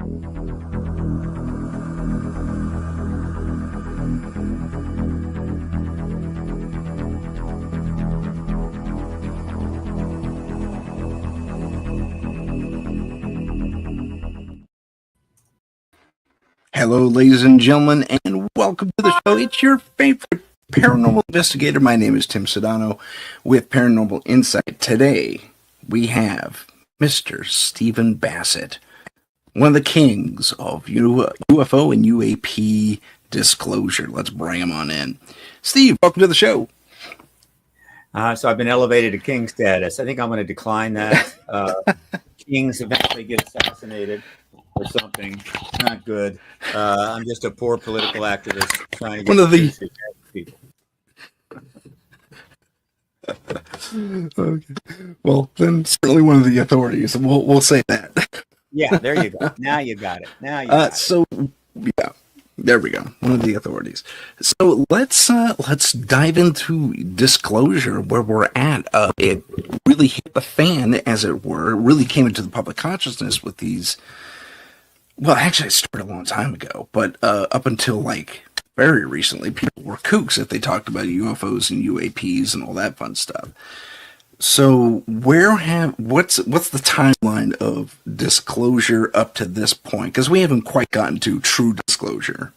Hello, ladies and gentlemen, and welcome to the show. It's your favorite paranormal investigator. My name is Tim Sudano with Paranormal Insight. Today, we have Mr. Stephen Bassett, one of the kings of UFO and UAP disclosure. Let's bring him on in. Steve, welcome to the show. So I've been elevated to king status. I think I'm going to decline that. Kings eventually get assassinated or something. It's not good. I'm just a poor political activist trying to get people. Okay. Well, then certainly one of the authorities. We'll say that. Yeah, there you go. Now you got it. Yeah, there we go. One of the authorities. So let's dive into disclosure where we're at. It really hit the fan, as it were. It really came into the public consciousness with these. Well, actually, it started a long time ago, but up until like very recently, people were kooks if they talked about UFOs and UAPs and all that fun stuff. So, what's the timeline of disclosure up to this point? Because we haven't quite gotten to true disclosure.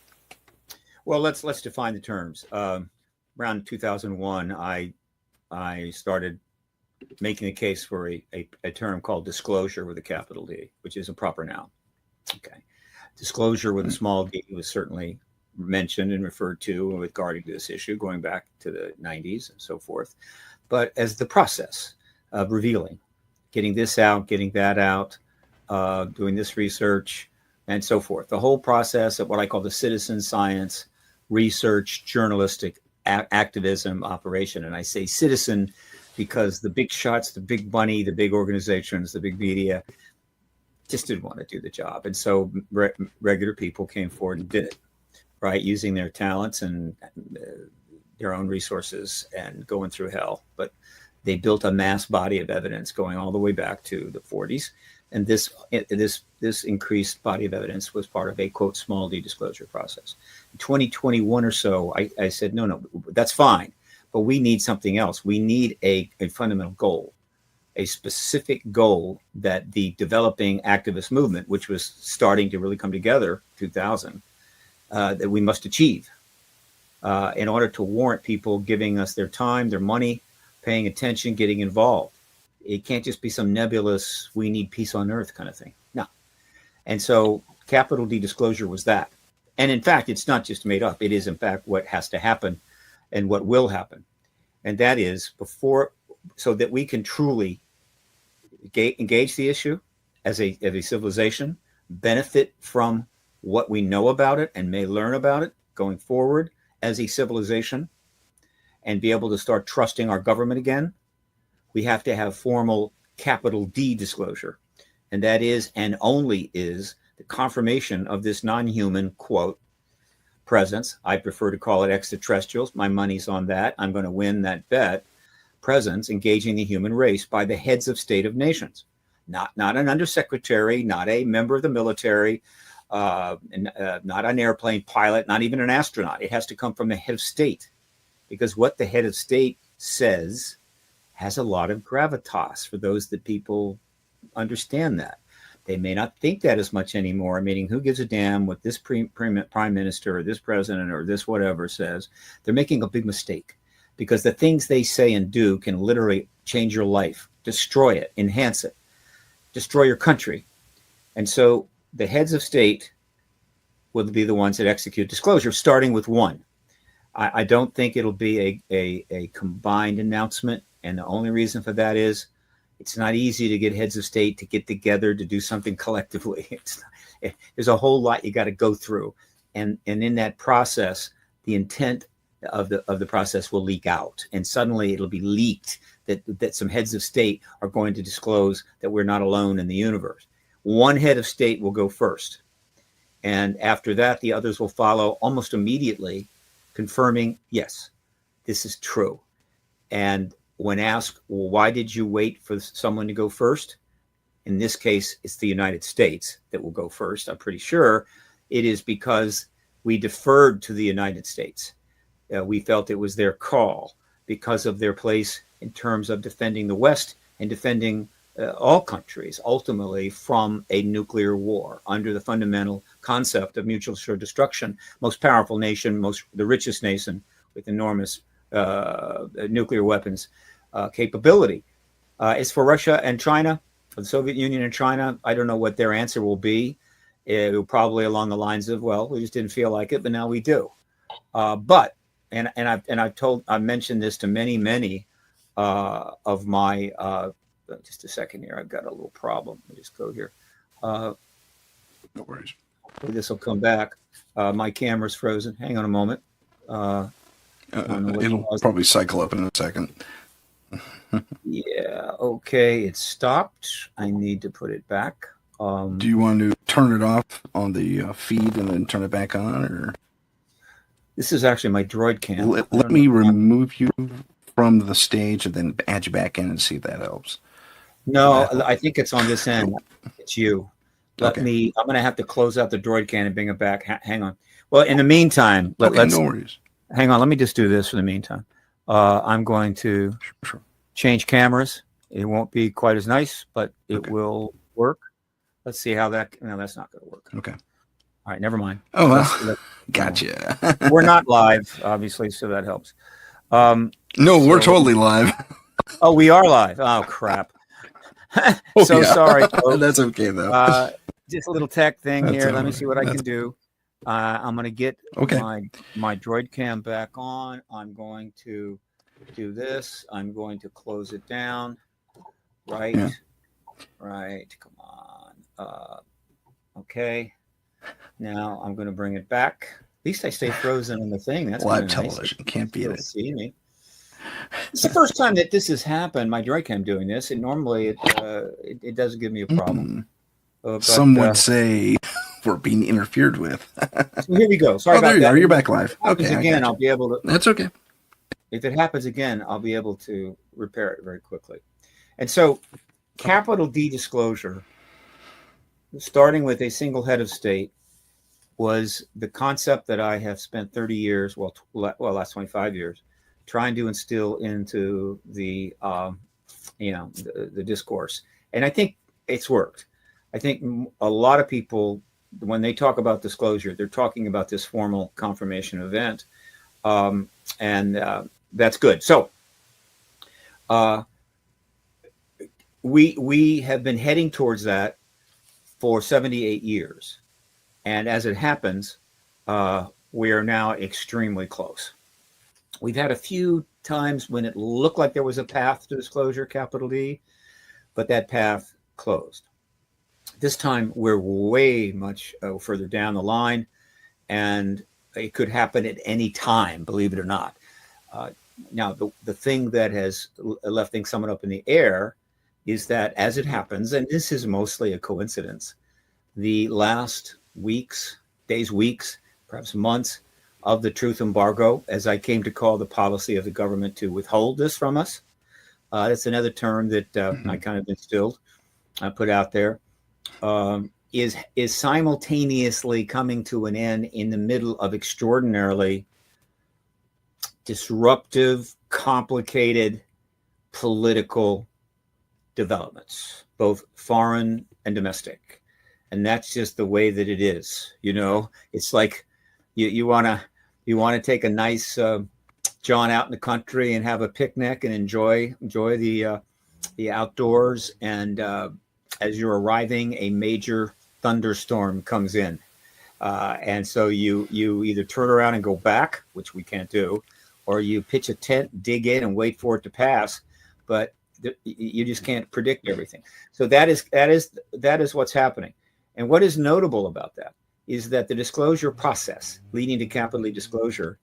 Well, let's define the terms. Around 2001, I started making a case for a term called disclosure with a capital D, which is a proper noun. Okay. Disclosure with a small d was certainly mentioned and referred to regarding this issue going back to the 90s and so forth. But as the process of revealing, getting this out, getting that out, doing this research and so forth, the whole process of what I call the citizen science, research, journalistic activism operation. And I say citizen because the big shots, the big money, the big organizations, the big media, just didn't want to do the job. And so regular people came forward and did it, right? Using their talents and their own resources and going through hell. But they built a mass body of evidence going all the way back to the 40s. And this increased body of evidence was part of a, quote, small d disclosure process. In 2021 or so, I said, no, that's fine. But we need something else. We need a fundamental goal. A specific goal that the developing activist movement, which was starting to really come together 2000, that we must achieve in order to warrant people giving us their time, their money, paying attention, getting involved. It can't just be some nebulous, we need peace on earth kind of thing. No. And so capital D disclosure was that. And in fact, it's not just made up. It is in fact what has to happen and what will happen. And that is so that we can truly engage the issue as a civilization, benefit from what we know about it and may learn about it going forward as a civilization, and be able to start trusting our government again. We have to have formal capital D disclosure. And that is, and only is, the confirmation of this non-human, quote, presence. I prefer to call it extraterrestrials. My money's on that. I'm going to win that bet. Presence engaging the human race by the heads of state of nations, not an undersecretary, not a member of the military, not an airplane pilot, not even an astronaut. It has to come from the head of state, because what the head of state says has a lot of gravitas for those that people understand that. They may not think that as much anymore, meaning who gives a damn what this prime minister or this president or this whatever says. They're making a big mistake. Because the things they say and do can literally change your life, destroy it, enhance it, destroy your country. And so the heads of state will be the ones that execute disclosure, starting with one. I don't think it'll be a combined announcement. And the only reason for that is it's not easy to get heads of state to get together to do something collectively. There's a whole lot you got to go through. And in that process, the intent of the process will leak out, and suddenly it'll be leaked that some heads of state are going to disclose that we're not alone in the universe. One head of state will go first, and after that the others will follow almost immediately, confirming, yes, this is true. And when asked, well, why did you wait for someone to go first? in this case, it's the United States that will go first. I'm pretty sure it is because we deferred to the United States. We felt it was their call because of their place in terms of defending the West and defending all countries ultimately from a nuclear war under the fundamental concept of mutual assured destruction. Most powerful nation, the richest nation with enormous nuclear weapons capability. As for Russia and China, for the Soviet Union and China, I don't know what their answer will be. It will probably along the lines of, well, we just didn't feel like it, but now we do. But I've mentioned this to many of my. Just a second here, I've got a little problem. Let me just go here. No worries. This will come back. My camera's frozen. Hang on a moment. It'll probably cycle up in a second. Yeah. Okay. It stopped. I need to put it back. Do you want to turn it off on the feed and then turn it back on, or? This is actually my droid cam. Let me remove you from the stage and then add you back in and see if that helps. No, I think it's on this end. It's you. I'm going to have to close out the droid can and bring it back. Hang on. Well, in the meantime, let's. No worries. Hang on. Let me just do this for the meantime. I'm going to change cameras. It won't be quite as nice, but it will work. Let's see how that. No, that's not going to work. Okay. All right. Never mind. Oh, well, gotcha. We're not live, obviously, so that helps. No, we're totally live. Oh, we are live. Oh, crap. Sorry. Folks. That's okay, though. Just a little tech thing here. Let me see what I can do. I'm going to get my droid cam back on. I'm going to do this. I'm going to close it down. Right. Yeah. Right. Come on. Okay. Now I'm going to bring it back. At least I stay frozen on the thing. That's live television. Nice. Can't beat it. See me. It's the first time that this has happened. My droid cam doing this, and normally it doesn't give me a problem. Some would say we're being interfered with. So here we go. Sorry about there that. you are. You're back live. Okay. Again, I'll be able to. That's okay. If it happens again, I'll be able to repair it very quickly. And so, capital D disclosure, starting with a single head of state, was the concept that I have spent 30 years, last 25 years, trying to instill into the discourse. And I think it's worked. I think a lot of people, when they talk about disclosure, they're talking about this formal confirmation event. And that's good. So we have been heading towards that for 78 years. And as it happens, we are now extremely close. We've had a few times when it looked like there was a path to disclosure, capital D, but that path closed. This time we're way much further down the line, and it could happen at any time, believe it or not. Now, the thing that has left things somewhat up in the air is that as it happens, and this is mostly a coincidence, the last days, weeks, perhaps months of the truth embargo, as I came to call the policy of the government to withhold this from us. That's another term that I kind of instilled, I put out there, is simultaneously coming to an end in the middle of extraordinarily disruptive, complicated political developments, both foreign and domestic. And that's just the way that it is. It's like you want to take a nice jaunt out in the country and have a picnic and enjoy the outdoors. And as you're arriving, a major thunderstorm comes in. And so you either turn around and go back, which we can't do, or you pitch a tent, dig in, and wait for it to pass. But you just can't predict everything. So that is what's happening. And what is notable about that is that the disclosure process leading to capital D disclosure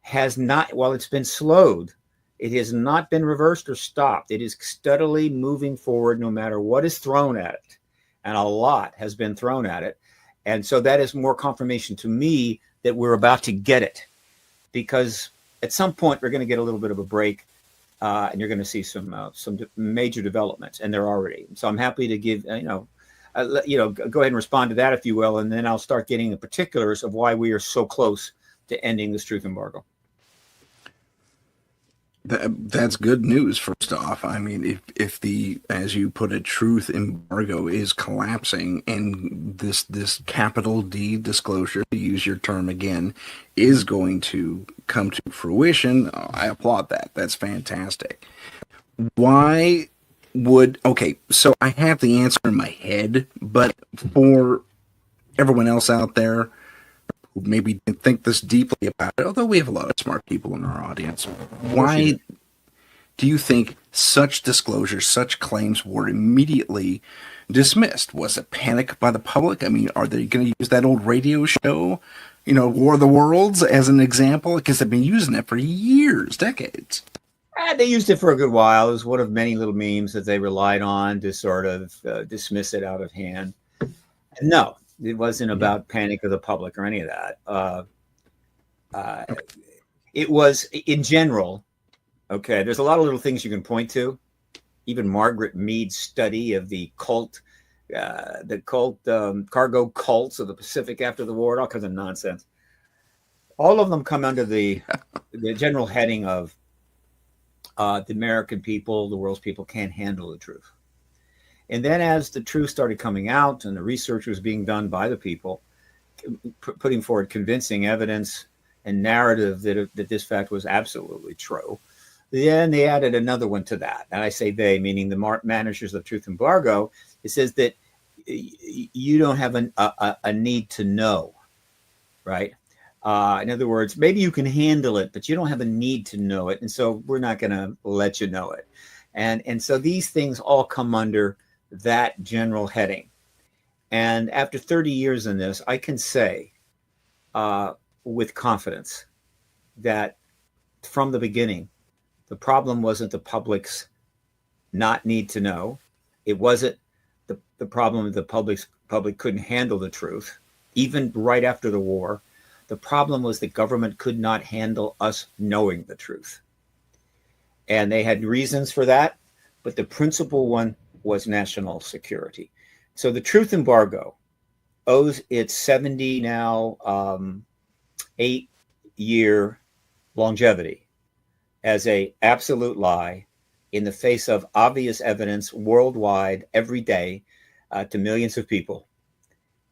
has not, while it's been slowed, it has not been reversed or stopped. It is steadily moving forward no matter what is thrown at it. And a lot has been thrown at it. And so that is more confirmation to me that we're about to get it. Because at some point, we're going to get a little bit of a break and you're going to see some major developments, and they're already. So I'm happy to give go ahead and respond to that, if you will, and then I'll start getting the particulars of why we are so close to ending this truth embargo. That's good news. First off, I mean, if the, as you put it, truth embargo is collapsing, and this capital D disclosure, to use your term again, is going to come to fruition, I applaud that. That's fantastic. Why would, okay? So I have the answer in my head, but for everyone else out there who maybe didn't think this deeply about it, although we have a lot of smart people in our audience, why do you think such disclosures, such claims were immediately dismissed? Was it panic by the public? I mean, are they going to use that old radio show, War of the Worlds, as an example? Because they've been using it for years, decades. They used it for a good while. It was one of many little memes that they relied on to sort of dismiss it out of hand. No, it wasn't about panic of the public or any of that. It was in general. Okay, there's a lot of little things you can point to. Even Margaret Mead's study of the cargo cults of the Pacific after the war, all kinds of nonsense. All of them come under the general heading of the American people, the world's people can't handle the truth. And then as the truth started coming out and the research was being done by the people, putting forward convincing evidence and narrative that this fact was absolutely true, then they added another one to that. And I say they, meaning the managers of truth embargo. It says that you don't have a need to know, right? In other words, maybe you can handle it, but you don't have a need to know it. And so we're not going to let you know it. And so these things all come under that general heading. And after 30 years in this, I can say with confidence that from the beginning, the problem wasn't the public's not need to know. It wasn't the problem the public couldn't handle the truth, even right after the war. The problem was the government could not handle us knowing the truth. And they had reasons for that, but the principal one was national security. So the truth embargo owes its 70 now 8-year longevity as a absolute lie in the face of obvious evidence worldwide every day to millions of people.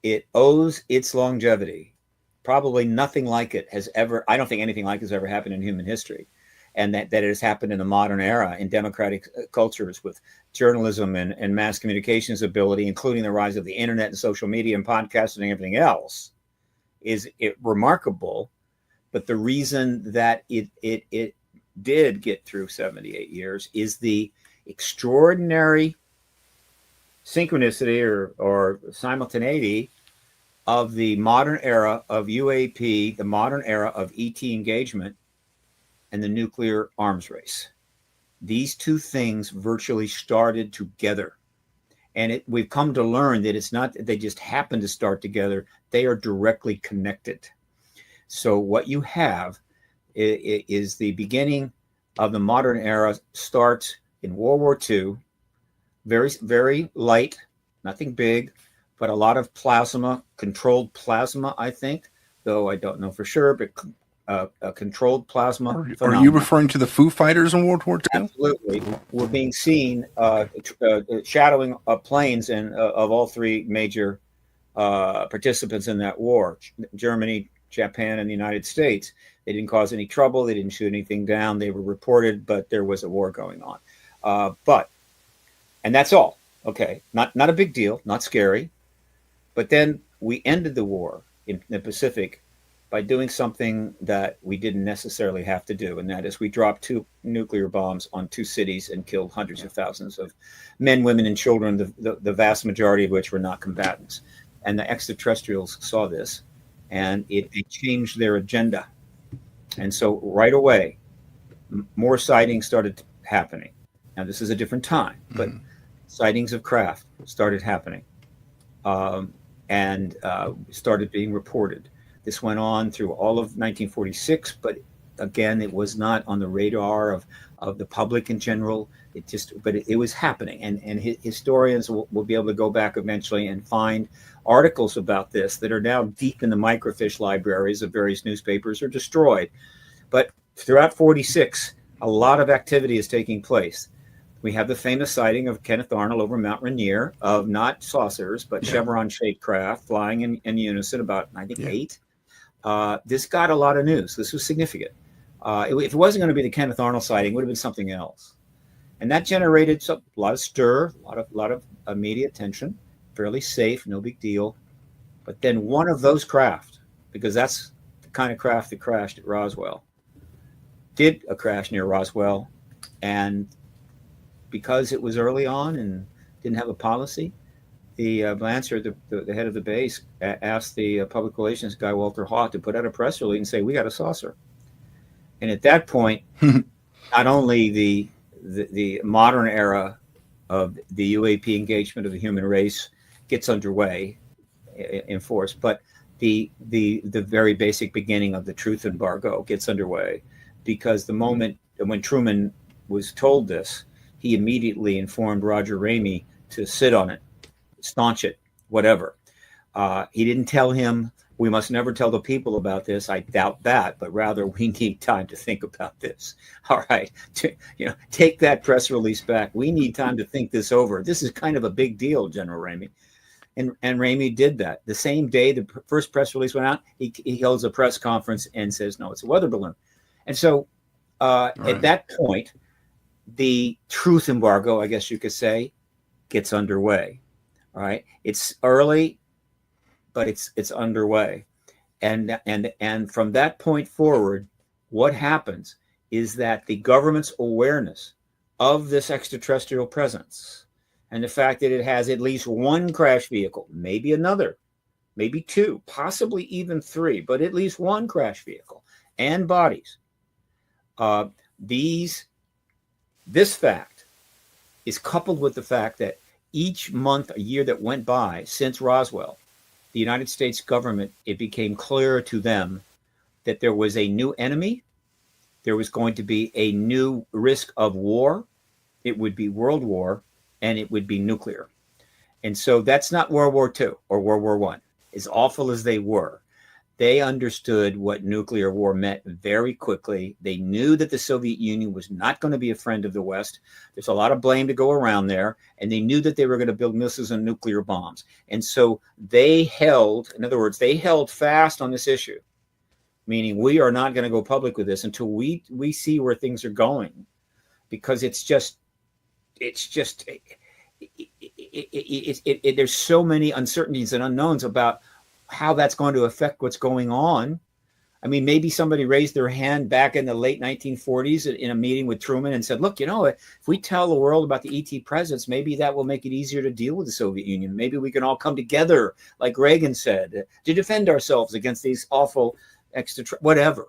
It owes its longevity. Probably nothing like it has ever, I don't think anything like it has ever happened in human history. And that it has happened in the modern era in democratic cultures with journalism and mass communications ability, including the rise of the internet and social media and podcasting and everything else, is remarkable. But the reason that it did get through 78 years is the extraordinary synchronicity or simultaneity of the modern era of UAP, the modern era of ET engagement, and the nuclear arms race. These two things virtually started together. And we've come to learn that it's not that they just happen to start together. They are directly connected. So what you have is the beginning of the modern era starts in World War II, very, very light, nothing big, but a lot of plasma, controlled plasma, I think, though I don't know for sure, but controlled plasma. Are you referring to the Foo Fighters in World War II? Absolutely. We're being seen shadowing planes of all three major participants in that war, Germany, Japan, and the United States. They didn't cause any trouble. They didn't shoot anything down. They were reported, but there was a war going on. And that's all. Okay, not a big deal, not scary. But then we ended the war in the Pacific by doing something that we didn't necessarily have to do, and that is we dropped 2 nuclear bombs on 2 cities and killed hundreds of thousands of men, women, and children, the vast majority of which were not combatants. And the extraterrestrials saw this, and it changed their agenda. And so right away, more sightings started happening. Now, this is a different time, but sightings of craft started happening and started being reported. This went on through all of 1946, but again, it was not on the radar of the public in general. But it was happening, and historians will be able to go back eventually and find articles about this that are now deep in the microfiche libraries of various newspapers or destroyed. But throughout 46, a lot of activity is taking place. We have the famous sighting of Kenneth Arnold over Mount Rainier of not saucers, but chevron-shaped craft flying in unison, about, I think, 8. This got a lot of news. This was significant. If it wasn't going to be the Kenneth Arnold sighting, it would have been something else. And that generated a lot of stir, a lot of media attention, fairly safe, no big deal. But then one of those craft, because that's the kind of craft that crashed at Roswell, did a crash near Roswell, and because it was early on and didn't have a policy, the Blanchard, the head of the base, asked the public relations guy, Walter Haw, to put out a press release and say, we got a saucer. And at that point, not only the modern era of the UAP engagement of the human race gets underway in force, but the very basic beginning of the truth embargo gets underway, because the moment when Truman was told this, he immediately informed Roger Ramey to sit on it, staunch it, whatever. He didn't tell him, we must never tell the people about this. I doubt that, but rather we need time to think about this. All right, take that press release back. We need time to think this over. This is kind of a big deal, General Ramey. And Ramey did that. The same day the first press release went out, he holds a press conference and says, no, it's a weather balloon. And so at that point, the truth embargo, I guess you could say, gets underway. All right, it's early, but it's underway, and from that point forward, what happens is that the government's awareness of this extraterrestrial presence and the fact that it has at least one crash vehicle, maybe another, maybe 2, possibly even 3, but at least one crash vehicle and bodies. This fact is coupled with the fact that each month, a year that went by since Roswell, the United States government, it became clearer to them that there was a new enemy. There was going to be a new risk of war. It would be world war, and it would be nuclear. And so that's not World War II or World War I. As awful as they were, they understood what nuclear war meant very quickly. They knew that the Soviet Union was not going to be a friend of the West. There's a lot of blame to go around there. And they knew that they were going to build missiles and nuclear bombs. And so they held fast on this issue, meaning we are not going to go public with this until we see where things are going, because there's so many uncertainties and unknowns about how that's going to affect what's going on. I mean, maybe somebody raised their hand back in the late 1940s in a meeting with Truman and said, look, if we tell the world about the ET presence, maybe that will make it easier to deal with the Soviet Union. Maybe we can all come together, like Reagan said, to defend ourselves against these awful whatever.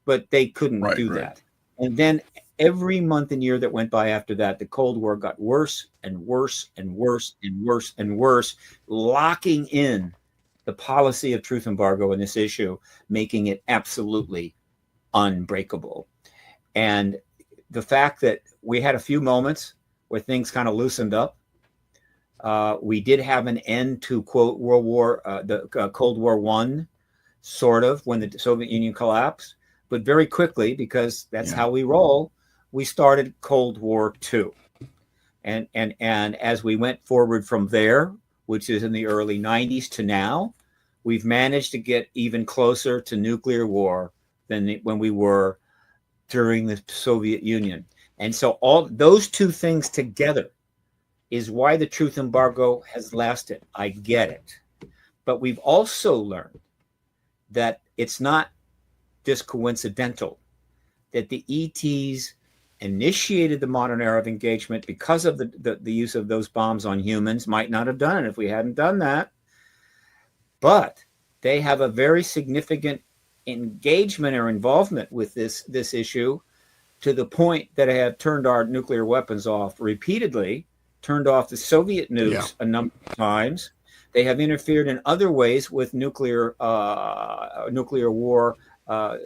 But they couldn't do that. And then every month and year that went by after that, the Cold War got worse and worse and worse and worse and worse, locking in the policy of truth embargo in this issue, making it absolutely unbreakable. And the fact that we had a few moments where things kind of loosened up. We did have an end to, quote, Cold War I, sort of, when the Soviet Union collapsed. But very quickly, because that's how we roll, we started Cold War II. And as we went forward from there, which is in the early 90s to now, we've managed to get even closer to nuclear war than when we were during the Soviet Union. And so all those two things together is why the truth embargo has lasted. I get it. But we've also learned that it's not just coincidental that the ETs initiated the modern era of engagement because of the use of those bombs on humans. Might not have done it if we hadn't done that. But they have a very significant engagement or involvement with this issue, to the point that they have turned our nuclear weapons off repeatedly, turned off the Soviet nukes a number of times. They have interfered in other ways with nuclear war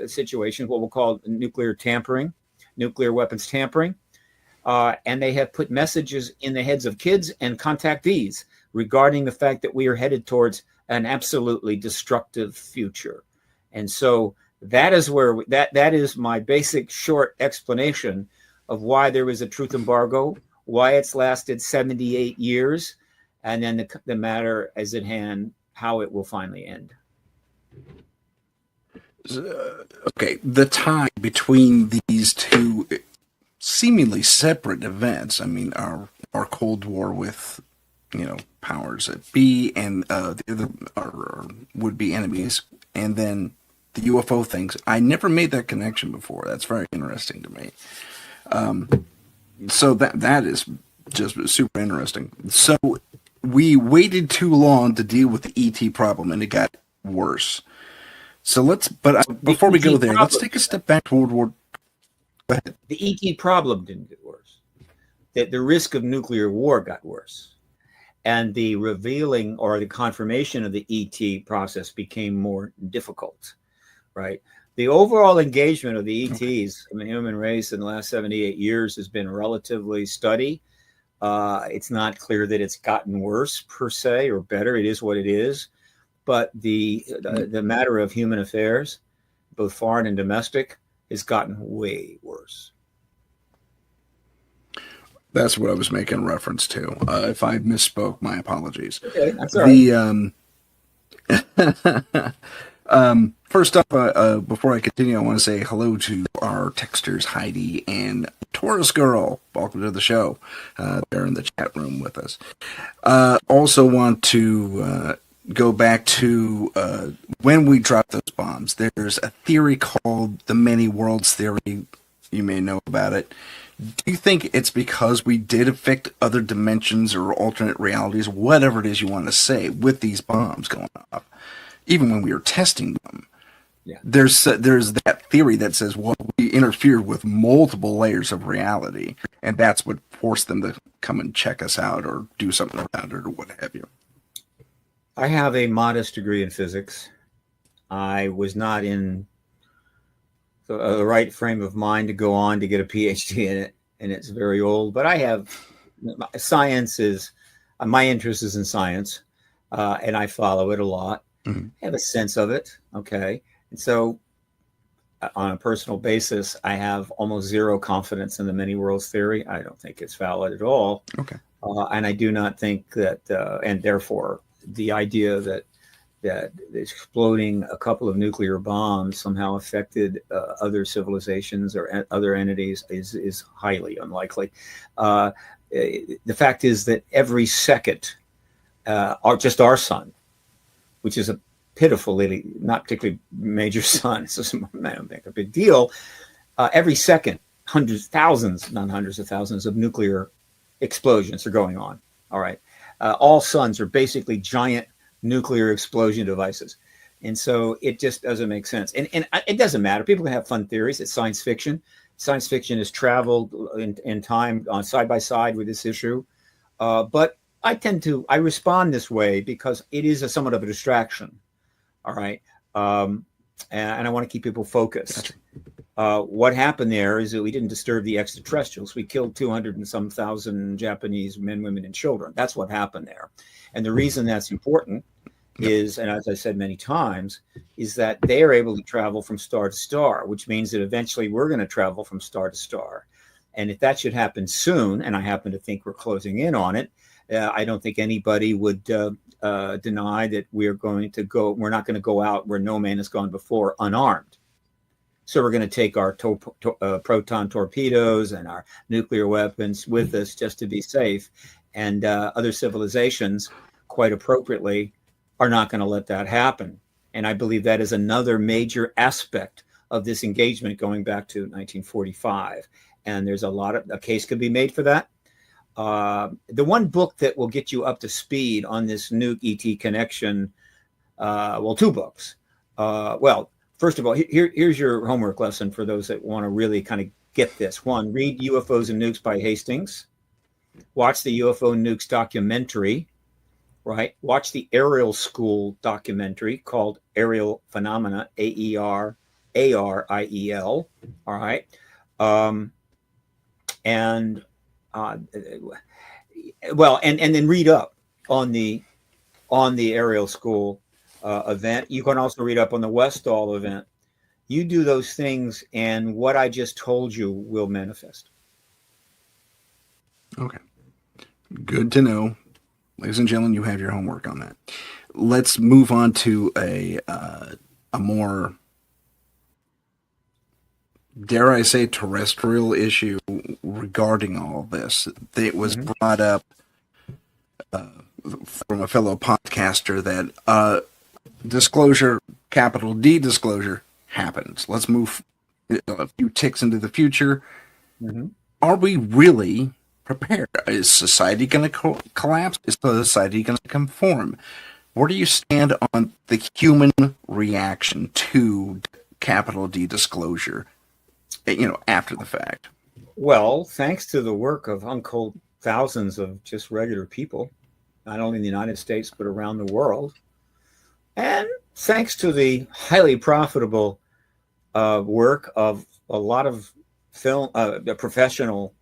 situations, what we'll call nuclear tampering, nuclear weapons tampering. And they have put messages in the heads of kids and contactees regarding the fact that we are headed towards an absolutely destructive future. And so that is where that is my basic short explanation of why there was a truth embargo, why it's lasted 78 years, and then the matter is at hand, how it will finally end. Okay, the tie between these two seemingly separate events. I mean, our Cold War with, powers that be and the other our would-be enemies, and then the UFO things. I never made that connection before. That's very interesting to me. So that is just super interesting. So we waited too long to deal with the ET problem, and it got worse. So before we go there, let's take a step back to World War. Go ahead. The ET problem didn't get worse. That the risk of nuclear war got worse. And the revealing or the confirmation of the ET process became more difficult, right? The overall engagement of the ETs in the human race in the last 78 years has been relatively steady. It's not clear that it's gotten worse per se or better. It is what it is. But the matter of human affairs, both foreign and domestic, has gotten way worse. That's what I was making reference to. If I misspoke, my apologies. Okay, I'm sorry. First up, before I continue, I want to say hello to our texters, Heidi and Taurus Girl. Welcome to the show. They're in the chat room with us. Also want to go back to when we dropped those bombs. There's a theory called the many worlds theory. You may know about it. Do you think it's because we did affect other dimensions or alternate realities, whatever it is you want to say, with these bombs going off, even when we were testing them? Yeah. There's that theory that says, well, we interfered with multiple layers of reality, and that's what forced them to come and check us out or do something about it or what have you. I have a modest degree in physics. I was not in the right frame of mind to go on to get a PhD in it, and it's very old. But I have science is my interest is in science, and I follow it a lot. Mm-hmm. I have a sense of it. Okay, and so on a personal basis, I have almost zero confidence in the many worlds theory. I don't think it's valid at all. Okay, and I do not think that, and therefore, the idea that exploding a couple of nuclear bombs somehow affected other civilizations or other entities is highly unlikely. The fact is that every second, our sun, which is a pitifully, not particularly major sun, so I don't think a big deal. Every second, thousands, not hundreds of thousands of nuclear explosions are going on. All right. All suns are basically giant nuclear explosion devices. And so it just doesn't make sense. And it doesn't matter. People can have fun theories. It's science fiction. Science fiction has traveled in time side by side with this issue. But I respond this way because it is somewhat of a distraction. All right. And I want to keep people focused. What happened there is that we didn't disturb the extraterrestrials. We killed 200 and some thousand Japanese men, women, and children. That's what happened there. And the reason that's important is, and as I said many times, is that they are able to travel from star to star, which means that eventually we're going to travel from star to star. And if that should happen soon, and I happen to think we're closing in on it, I don't think anybody would deny that we're not going to go out where no man has gone before unarmed. So we're going to take our proton torpedoes and our nuclear weapons with us just to be safe. And other civilizations, quite appropriately, are not going to let that happen. And I believe that is another major aspect of this engagement going back to 1945. And there's a case could be made for that. The one book that will get you up to speed on this nuke ET connection, two books. First of all, here's your homework lesson for those that want to really kind of get this. One, read UFOs and Nukes by Hastings. Watch the UFO and Nukes documentary, right? Watch the Aerial School documentary called Aerial Phenomena, AER, Ariel. All right. Um, and well, and then read up on the Ariel School event. You can also read up on the Westall event. You do those things, and what I just told you will manifest. Okay. Good to know. Ladies and gentlemen, you have your homework on that. Let's move on to a more, dare I say, terrestrial issue regarding all this. It was brought up from a fellow podcaster that disclosure, capital D disclosure, happens. Let's move a few ticks into the future. Mm-hmm. Are we really prepared? Is society going to collapse? Is society going to conform? Where do you stand on the human reaction to capital D disclosure, after the fact? Well, thanks to the work of untold thousands of just regular people, not only in the United States, but around the world, and thanks to the highly profitable work of a lot of professional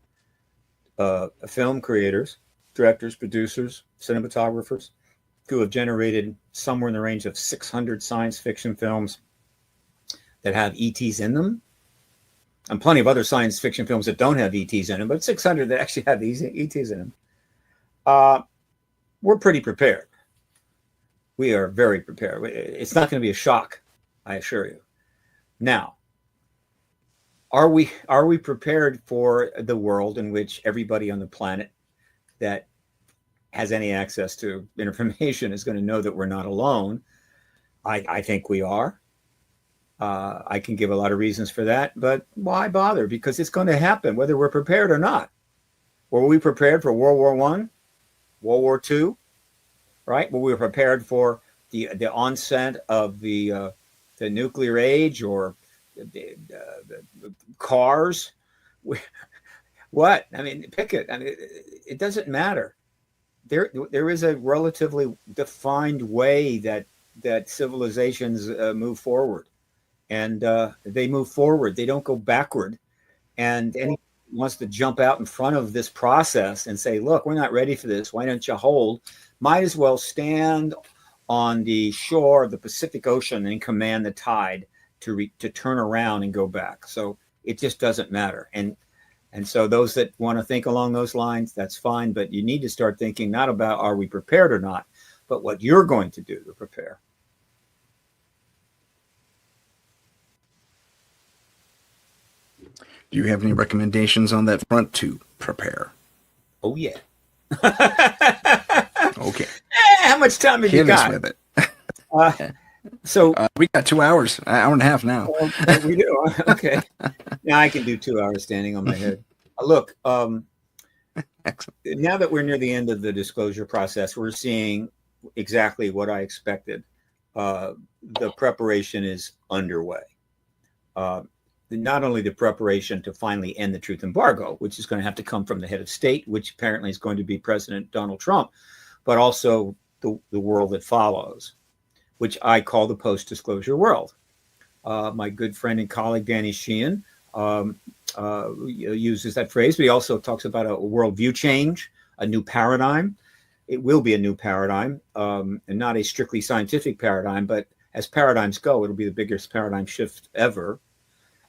film creators, directors, producers, cinematographers, who have generated somewhere in the range of 600 science fiction films that have ETs in them, and plenty of other science fiction films that don't have ETs in them, but 600 that actually have these ETs in them. We're pretty prepared. We are very prepared. It's not going to be a shock, I assure you. Now, are we prepared for the world in which everybody on the planet that has any access to information is going to know that we're not alone? I think we are. I can give a lot of reasons for that, but why bother? Because it's going to happen whether we're prepared or not. Were we prepared for World War I, World War II, right? Were we prepared for the onset of the nuclear age, or the cars? What? I mean, pick it. I mean, it doesn't matter. There is a relatively defined way that civilizations move forward, and they move forward. They don't go backward. And anyone wants to jump out in front of this process and say, "Look, we're not ready for this. Why don't you hold?" Might as well stand on the shore of the Pacific Ocean and command the tide to turn around and go back. So it just doesn't matter. And so those that want to think along those lines, that's fine. But you need to start thinking not about are we prepared or not, but what you're going to do to prepare. Do you have any recommendations on that front to prepare? Oh, yeah. Okay. How much time have you got? With it. So we got 2 hours, an hour and a half now. We do. Okay. Now I can do 2 hours standing on my head. Look, now that we're near the end of the disclosure process, we're seeing exactly what I expected. The preparation is underway. Not only the preparation to finally end the truth embargo, which is going to have to come from the head of state, which apparently is going to be President Donald Trump, but also the world that follows, which I call the post-disclosure world. My good friend and colleague, Danny Sheehan, uses that phrase, but he also talks about a worldview change, a new paradigm. It will be a new paradigm, and not a strictly scientific paradigm, but as paradigms go, it'll be the biggest paradigm shift ever.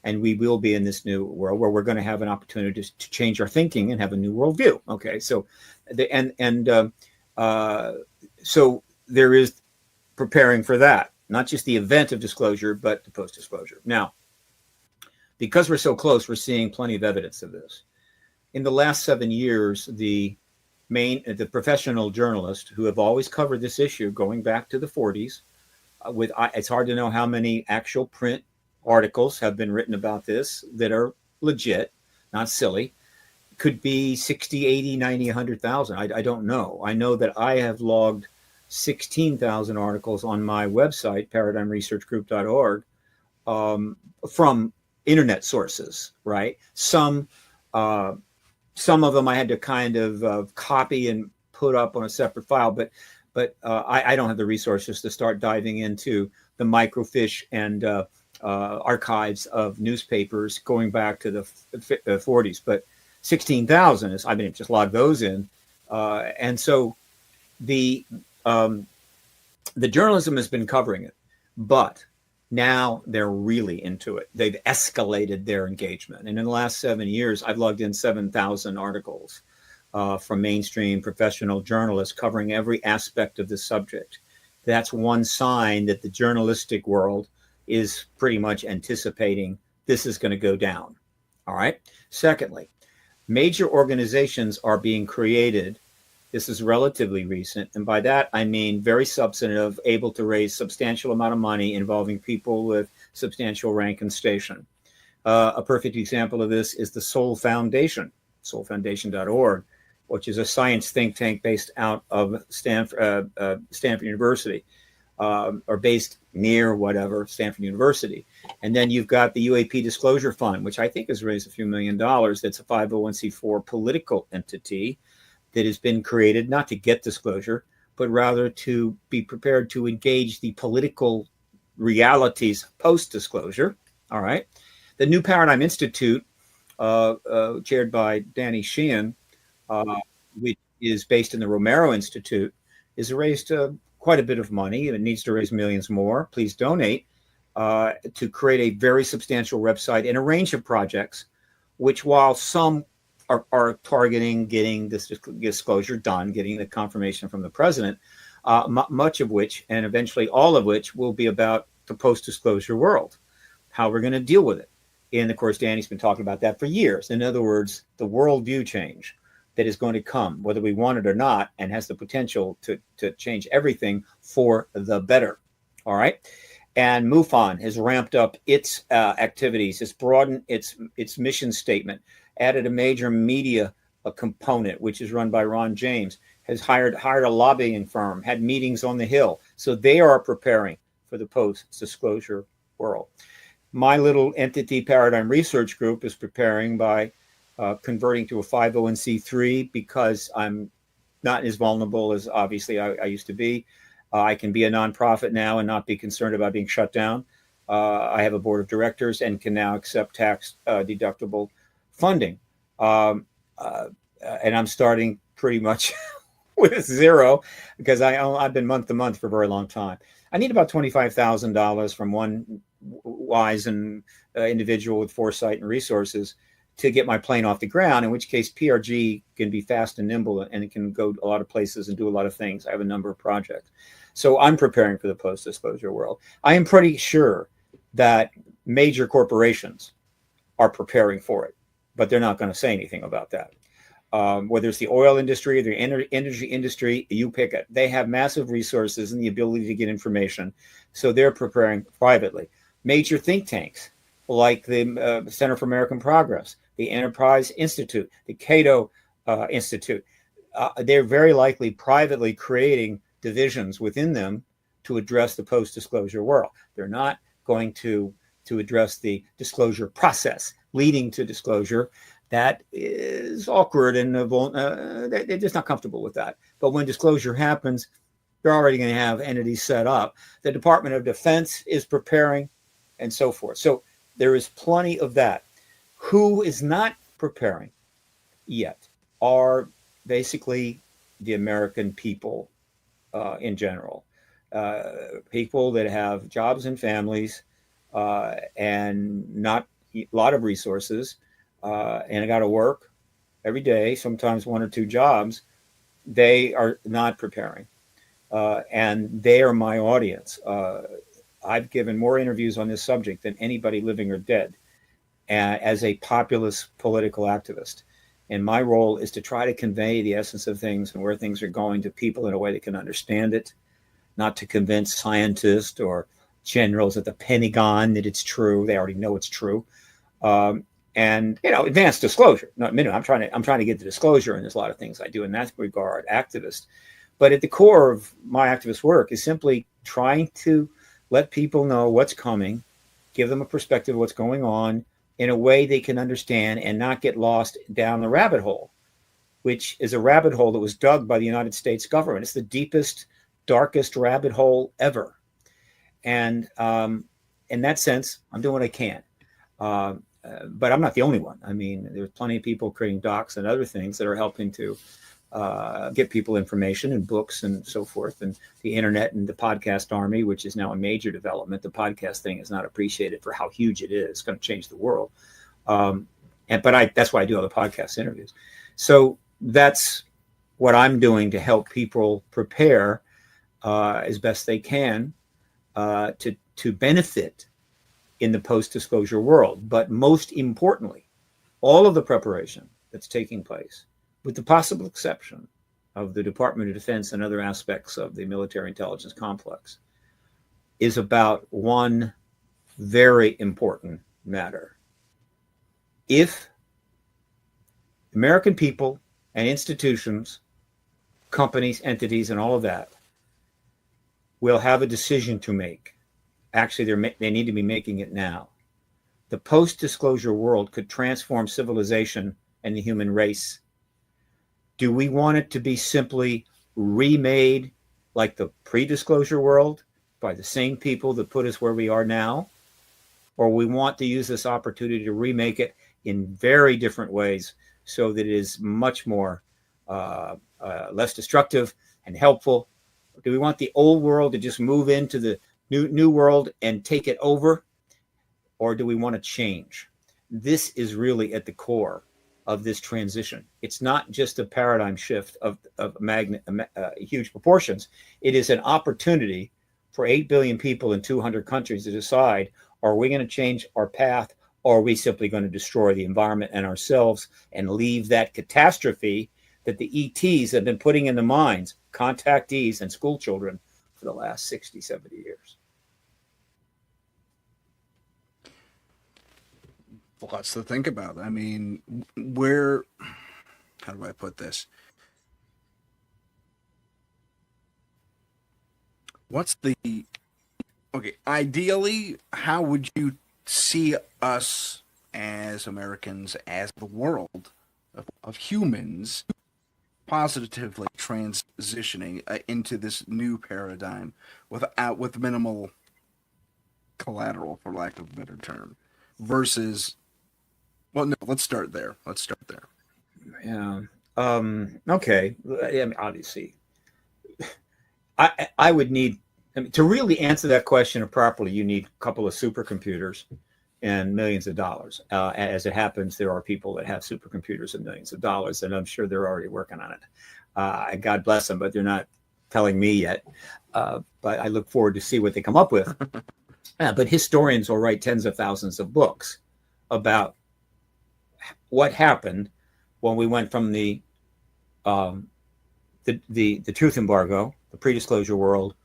And we will be in this new world where we're going to have an opportunity to change our thinking and have a new worldview. Okay, so so there is preparing for that, not just the event of disclosure, but the post-disclosure. Now, because we're so close, we're seeing plenty of evidence of this. In the last 7 years, the professional journalists who have always covered this issue, going back to the 40s, it's hard to know how many actual print articles have been written about this that are legit, not silly. Could be 60, 80, 90, 100,000. I don't know. I know that I have logged 16,000 articles on my website, paradigmresearchgroup.org, from internet sources, right? Some of them I had to kind of copy and put up on a separate file, but I don't have the resources to start diving into the microfiche and archives of newspapers going back to the 40s, but 16,000 is, I mean, just log those in. And so the journalism has been covering it, but now they're really into it. They've escalated their engagement. And in the last 7 years, I've logged in 7,000 articles from mainstream professional journalists covering every aspect of the subject. That's one sign that the journalistic world is pretty much anticipating this is going to go down. All right. Secondly, major organizations are being created. This is relatively recent. And by that, I mean very substantive, able to raise substantial amount of money involving people with substantial rank and station. A perfect example of this is the Soul Foundation, soulfoundation.org, which is a science think tank based out of Stanford University, or based near whatever, Stanford University. And then you've got the UAP Disclosure Fund, which I think has raised a few $1 million. That's a 501c4 political entity that has been created not to get disclosure, but rather to be prepared to engage the political realities post-disclosure. All right. The New Paradigm Institute, chaired by Danny Sheehan, which is based in the Romero Institute, has raised quite a bit of money, and it needs to raise millions more. Please donate to create a very substantial website and a range of projects, which while some are targeting getting this disclosure done, getting the confirmation from the president, much of which, and eventually all of which, will be about the post-disclosure world, how we're going to deal with it. And of course, Danny's been talking about that for years. In other words, the worldview change that is going to come, whether we want it or not, and has the potential to change everything for the better. All right. And MUFON has ramped up its activities, it's broadened its mission statement, added a major media component, which is run by Ron James, has hired a lobbying firm, had meetings on the Hill. So they are preparing for the post-disclosure world. My little entity, Paradigm Research Group, is preparing by converting to a 501c3 because I'm not as vulnerable as obviously I used to be. I can be a nonprofit now and not be concerned about being shut down. I have a board of directors and can now accept tax deductible funding. And I'm starting pretty much with zero because I've been month to month for a very long time. I need about $25,000 from one wise and individual with foresight and resources to get my plane off the ground, in which case PRG can be fast and nimble and it can go a lot of places and do a lot of things. I have a number of projects. So I'm preparing for the post-disclosure world. I am pretty sure that major corporations are preparing for it, but they're not going to say anything about that. Whether it's the oil industry or the energy industry, you pick it. They have massive resources and the ability to get information. So they're preparing privately. Major think tanks like the Center for American Progress, the Enterprise Institute, the Cato Institute, they're very likely privately creating divisions within them to address the post-disclosure world. They're not going to address the disclosure process leading to disclosure. That is awkward and they're just not comfortable with that. But when disclosure happens, they're already going to have entities set up. The Department of Defense is preparing and so forth. So there is plenty of that. Who is not preparing yet are basically the American people in general. People that have jobs and families and not a lot of resources, and I got to work every day, sometimes one or two jobs. They are not preparing. And they are my audience. I've given more interviews on this subject than anybody living or dead as a populist political activist. And my role is to try to convey the essence of things and where things are going to people in a way that can understand it, not to convince scientists or generals at the Pentagon that it's true. They already know it's true. And, advanced disclosure. No, I'm trying to get the disclosure, and there's a lot of things I do in that regard, activist. But at the core of my activist work is simply trying to let people know what's coming, give them a perspective of what's going on in a way they can understand and not get lost down the rabbit hole, which is a rabbit hole that was dug by the United States government. It's the deepest, darkest rabbit hole ever. And in that sense, I'm doing what I can. But I'm not the only one. I mean, there's plenty of people creating docs and other things that are helping to get people information and books and so forth, and the internet and the podcast army, which is now a major development. The podcast thing is not appreciated for how huge it is. It's going to change the world. But that's why I do all the podcast interviews. So that's what I'm doing to help people prepare as best they can to benefit in the post-disclosure world. But most importantly, all of the preparation that's taking place, with the possible exception of the Department of Defense and other aspects of the military intelligence complex, is about one very important matter. If American people and institutions, companies, entities, and all of that will have a decision to make, actually they need to be making it now. The post-disclosure world could transform civilization and the human race. Do we want it to be simply remade like the pre-disclosure world by the same people that put us where we are now? Or we want to use this opportunity to remake it in very different ways so that it is much more less destructive and helpful? Do we want the old world to just move into the new world and take it over? Or do we want to change? This is really at the core of this transition. It's not just a paradigm shift of huge proportions. It is an opportunity for 8 billion people in 200 countries to decide, are we going to change our path, or are we simply going to destroy the environment and ourselves and leave that catastrophe that the ETs have been putting in the minds, contactees and school children, for the last 60, 70 years? Lots to think about. I mean, how do I put this? Ideally, how would you see us as Americans, as the world of humans, positively transitioning into this new paradigm with minimal collateral, for lack of a better term, versus... Well, no, let's start there. Yeah. Okay. I mean, obviously, I would need, to really answer that question properly, you need a couple of supercomputers and millions of dollars. As it happens, there are people that have supercomputers and millions of dollars, and I'm sure they're already working on it. God bless them, but they're not telling me yet. But I look forward to see what they come up with. But historians will write tens of thousands of books about what happened when we went from the truth embargo, the pre-disclosure world,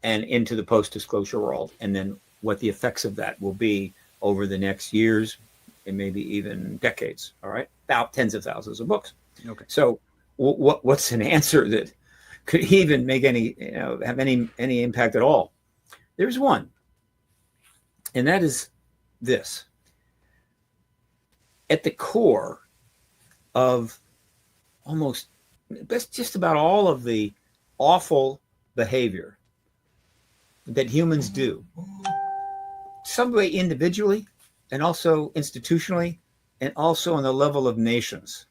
and into the post-disclosure world, and then what the effects of that will be over the next years and maybe even decades. All right, about tens of thousands of books. Okay. So, what's an answer that could even make any have any impact at all? There's one, and that is this. At the core of just about all of the awful behavior that humans do, some way individually and also institutionally and also on the level of nations,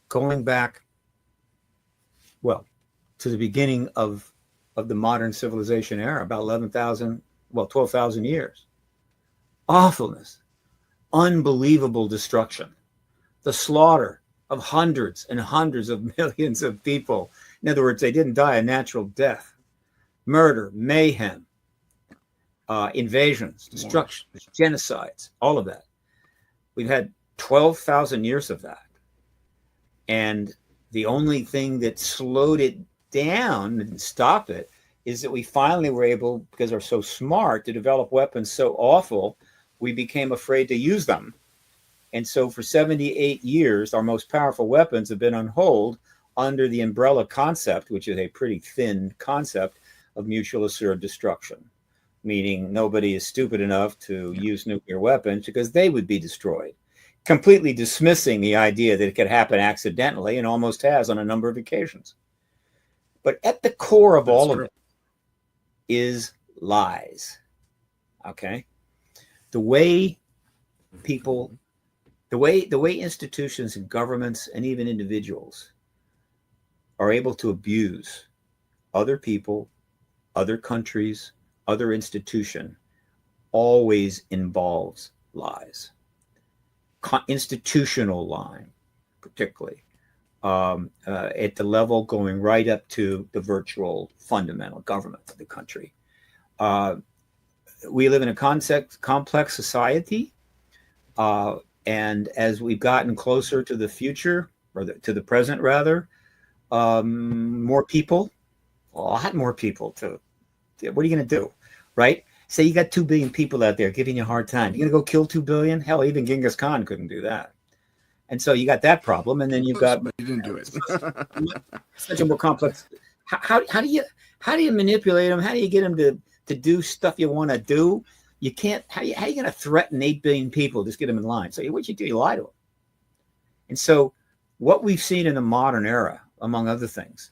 going back, well, to the beginning of the modern civilization era, about 12,000 years. Awfulness. Unbelievable destruction, the slaughter of hundreds and hundreds of millions of people. In other words, they didn't die a natural death. Murder, mayhem, invasions, destruction, genocides, all of that. We've had 12,000 years of that. And the only thing that slowed it down and stopped it is that we finally were able, because we're so smart, to develop weapons so awful, we became afraid to use them. And so for 78 years, our most powerful weapons have been on hold under the umbrella concept, which is a pretty thin concept, of mutual assured destruction, meaning nobody is stupid enough to use nuclear weapons because they would be destroyed, completely dismissing the idea that it could happen accidentally, and almost has on a number of occasions. But at the core of all of it is lies. Okay. The way people, the way institutions and governments and even individuals are able to abuse other people, other countries, other institution always involves lies. Institutional lying, particularly at the level going right up to the virtual fundamental government of the country. Uh, we live in a complex society, and as we've gotten closer to the future, or to the present rather, more people, a lot more people to, what are you going to do, right? Say you got 2 billion people out there giving you a hard time. You're going to go kill 2 billion? Hell, even Genghis Khan couldn't do that. And so you got that problem, and then you've got, but you didn't do it. such a more complex. How do you manipulate them? How do you get them to do stuff you want to do? You can't. How are you going to threaten 8 billion people? Just get them in line. So what you do? You lie to them. And so what we've seen in the modern era, among other things,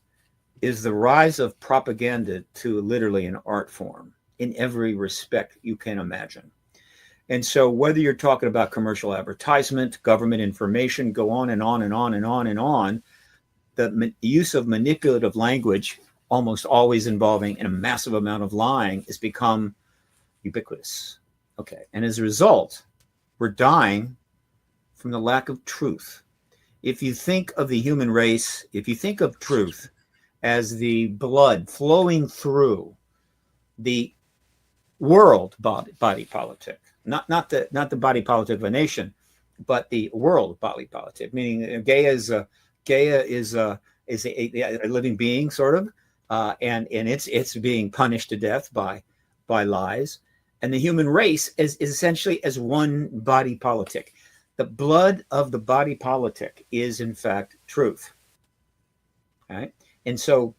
is the rise of propaganda to literally an art form in every respect you can imagine. And so whether you're talking about commercial advertisement, government information, go on and on and on and on and on, the use of manipulative language, almost always involving a massive amount of lying, has become ubiquitous. Okay. And as a result, we're dying from the lack of truth. If you think of the human race, if you think of truth as the blood flowing through the world body politic, not the body politic of a nation, but the world body politic, meaning Gaia is a living being, sort of, and it's being punished to death by lies, and the human race is essentially as one body politic. The blood of the body politic is in fact truth. Right? And so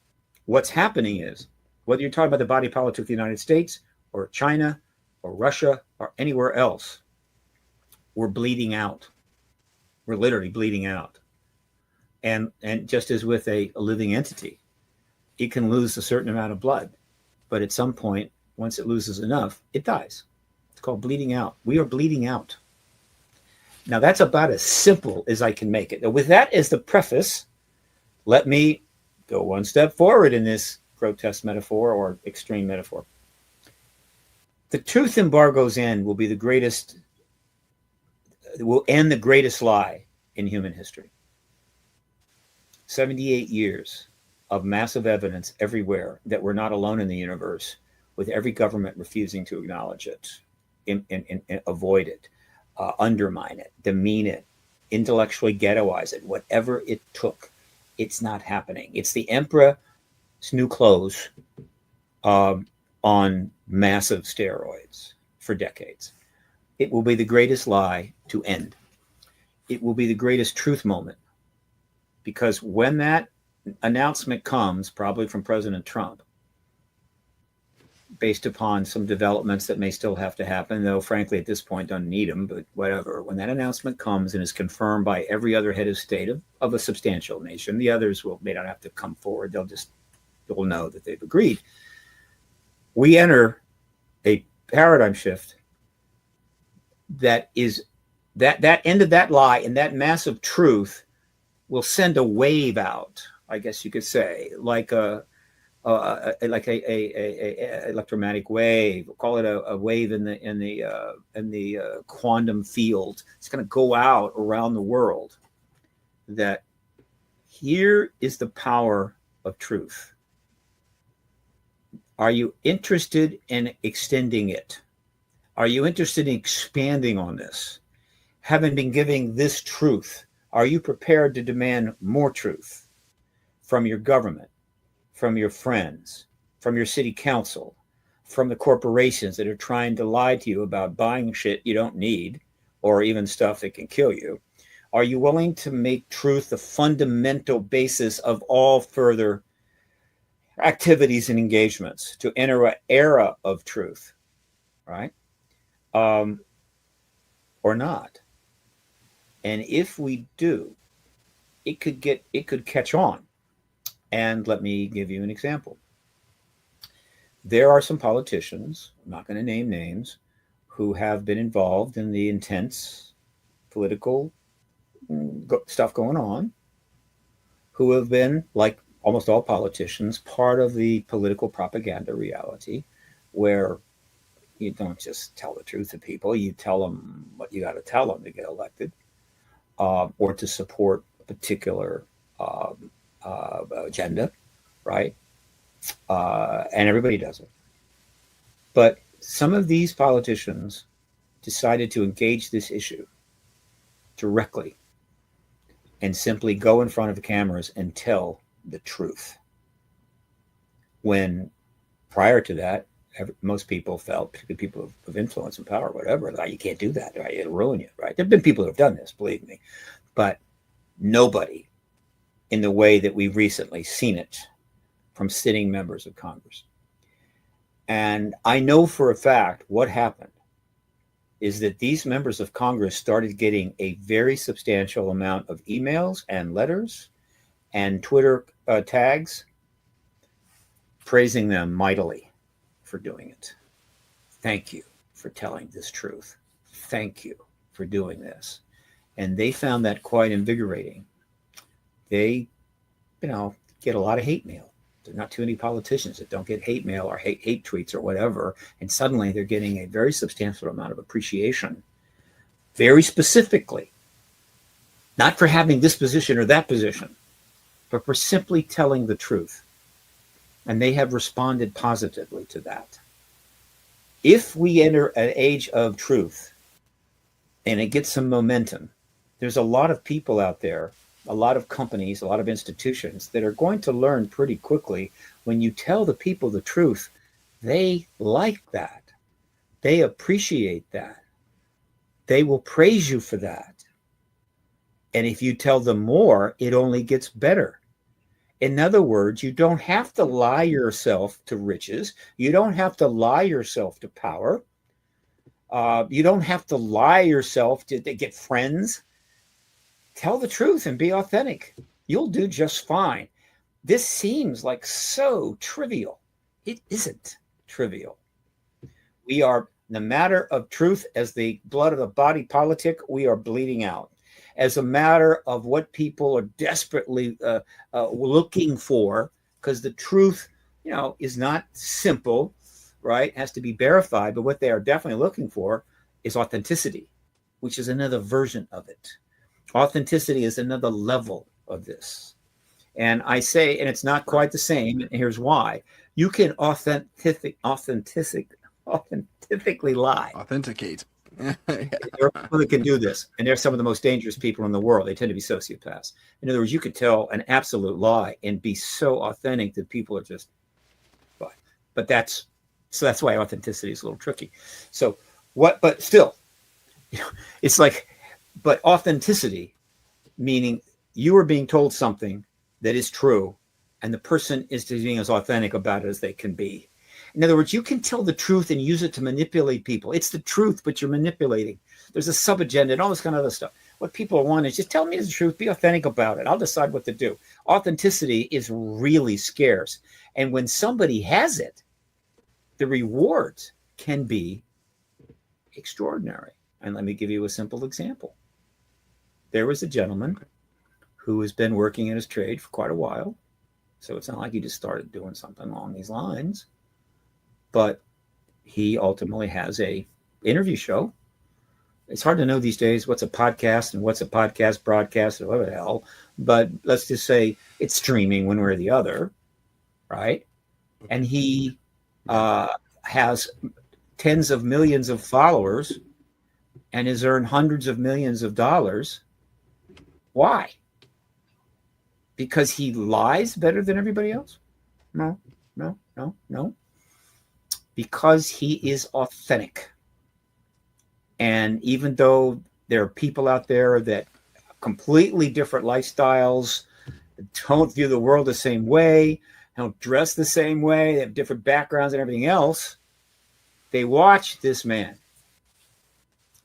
what's happening is, whether you're talking about the body politic of the United States or China or Russia or anywhere else, we're bleeding out. We're literally bleeding out. And just as with a living entity, it can lose a certain amount of blood, but at some point, once it loses enough, it dies. It's called bleeding out. We are bleeding out. Now, that's about as simple as I can make it. Now, with that as the preface, let me go one step forward in this grotesque metaphor or extreme metaphor. The truth embargo's end will be the greatest, will end the greatest lie in human history. 78 years of massive evidence everywhere that we're not alone in the universe, with every government refusing to acknowledge it, and avoid it, undermine it, demean it, intellectually ghettoize it, whatever it took. It's not happening. It's the emperor's new clothes on massive steroids for decades. It will be the greatest lie to end. It will be the greatest truth moment, because when that announcement comes, probably from President Trump, based upon some developments that may still have to happen, though frankly at this point don't need them, but whatever. When that announcement comes and is confirmed by every other head of state of a substantial nation, the others may not have to come forward. They'll know that they've agreed. We enter a paradigm shift that is that end of that lie and that massive truth will send a wave out, I guess you could say, like a electromagnetic wave. We'll call it a wave in the quantum field. It's going to go out around the world. That here is the power of truth. Are you interested in extending it? Are you interested in expanding on this? Having been giving this truth, are you prepared to demand more truth from your government, from your friends, from your city council, from the corporations that are trying to lie to you about buying shit you don't need, or even stuff that can kill you? Are you willing to make truth the fundamental basis of all further activities and engagements, to enter an era of truth, right? Or not? And if we do, it could catch on. And let me give you an example. there are some politicians, I'm not going to name names, who have been involved in the intense political stuff going on, who have been, like almost all politicians, part of the political propaganda reality where you don't just tell the truth to people, you tell them what you got to tell them to get elected, or to support a particular agenda, right? And everybody does it. But some of these politicians decided to engage this issue directly and simply go in front of the cameras and tell the truth. When prior to that, most people felt, particularly people of influence and power, whatever, like, you can't do that, right? It'll ruin you, right? There have been people who have done this, believe me, but nobody in the way that we've recently seen it from sitting members of Congress. And I know for a fact what happened is that these members of Congress started getting a very substantial amount of emails and letters and Twitter tags praising them mightily for doing it. Thank you for telling this truth. Thank you for doing this. And they found that quite invigorating. They, get a lot of hate mail. There are not too many politicians that don't get hate mail or hate tweets or whatever. And suddenly they're getting a very substantial amount of appreciation, very specifically, not for having this position or that position, but for simply telling the truth. And they have responded positively to that. If we enter an age of truth and it gets some momentum, there's a lot of people out there, a lot of companies, a lot of institutions that are going to learn pretty quickly when you tell the people the truth, they like that. They appreciate that. They will praise you for that. And if you tell them more, it only gets better. In other words, you don't have to lie yourself to riches. You don't have to lie yourself to power. You don't have to lie yourself to get friends. Tell the truth and be authentic. You'll do just fine. This seems like so trivial. It isn't trivial. We are, in the matter of truth, as the blood of the body politic, we are bleeding out. As a matter of what people are desperately looking for, because the truth, is not simple, right? It has to be verified. But what they are definitely looking for is authenticity, which is another version of it. Authenticity is another level of this. And I say, and it's not quite the same, and here's why. You can authentically lie. Authenticate. There are people that can do this, and they're some of the most dangerous people in the world. They tend to be sociopaths. In other words, you could tell an absolute lie and be so authentic that people are just, but that's why authenticity is a little tricky. So but still, it's like, but authenticity, meaning you are being told something that is true, and the person is being as authentic about it as they can be. In other words, you can tell the truth and use it to manipulate people. It's the truth, but you're manipulating. There's a sub-agenda and all this kind of other stuff. What people want is just tell me the truth, be authentic about it. I'll decide what to do. Authenticity is really scarce. And when somebody has it, the rewards can be extraordinary. And let me give you a simple example. There was a gentleman who has been working in his trade for quite a while. So it's not like he just started doing something along these lines. But he ultimately has a interview show. It's hard to know these days what's a podcast and what's a podcast broadcast or whatever the hell. But let's just say it's streaming one way or the other, right? And he has tens of millions of followers and has earned hundreds of millions of dollars. Why? Because he lies better than everybody else? No. Because he is authentic. And even though there are people out there that have completely different lifestyles, don't view the world the same way, don't dress the same way, they have different backgrounds and everything else, they watch this man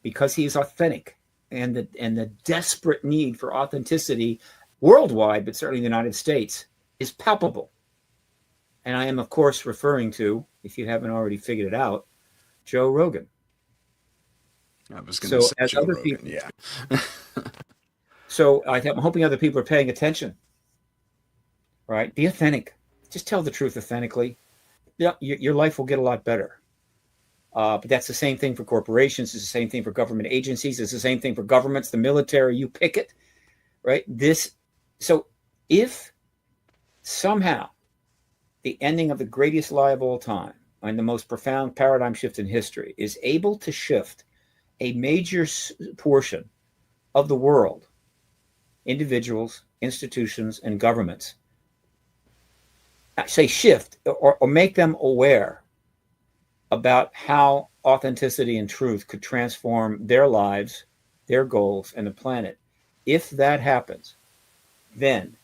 because he is authentic. And the desperate need for authenticity worldwide, but certainly in the United States, is palpable. And I am, of course, referring to, if you haven't already figured it out, Joe Rogan. I was going to say as Joe other Rogan, people, yeah. so I'm hoping other people are paying attention. Right? Be authentic. Just tell the truth authentically. Yeah, your life will get a lot better. But that's the same thing for corporations. It's the same thing for government agencies. It's the same thing for governments, the military. You pick it, right? So if somehow the ending of the greatest lie of all time and the most profound paradigm shift in history is able to shift a major portion of the world, individuals, institutions, and governments, say shift or make them aware about how authenticity and truth could transform their lives, their goals, and the planet. If that happens, then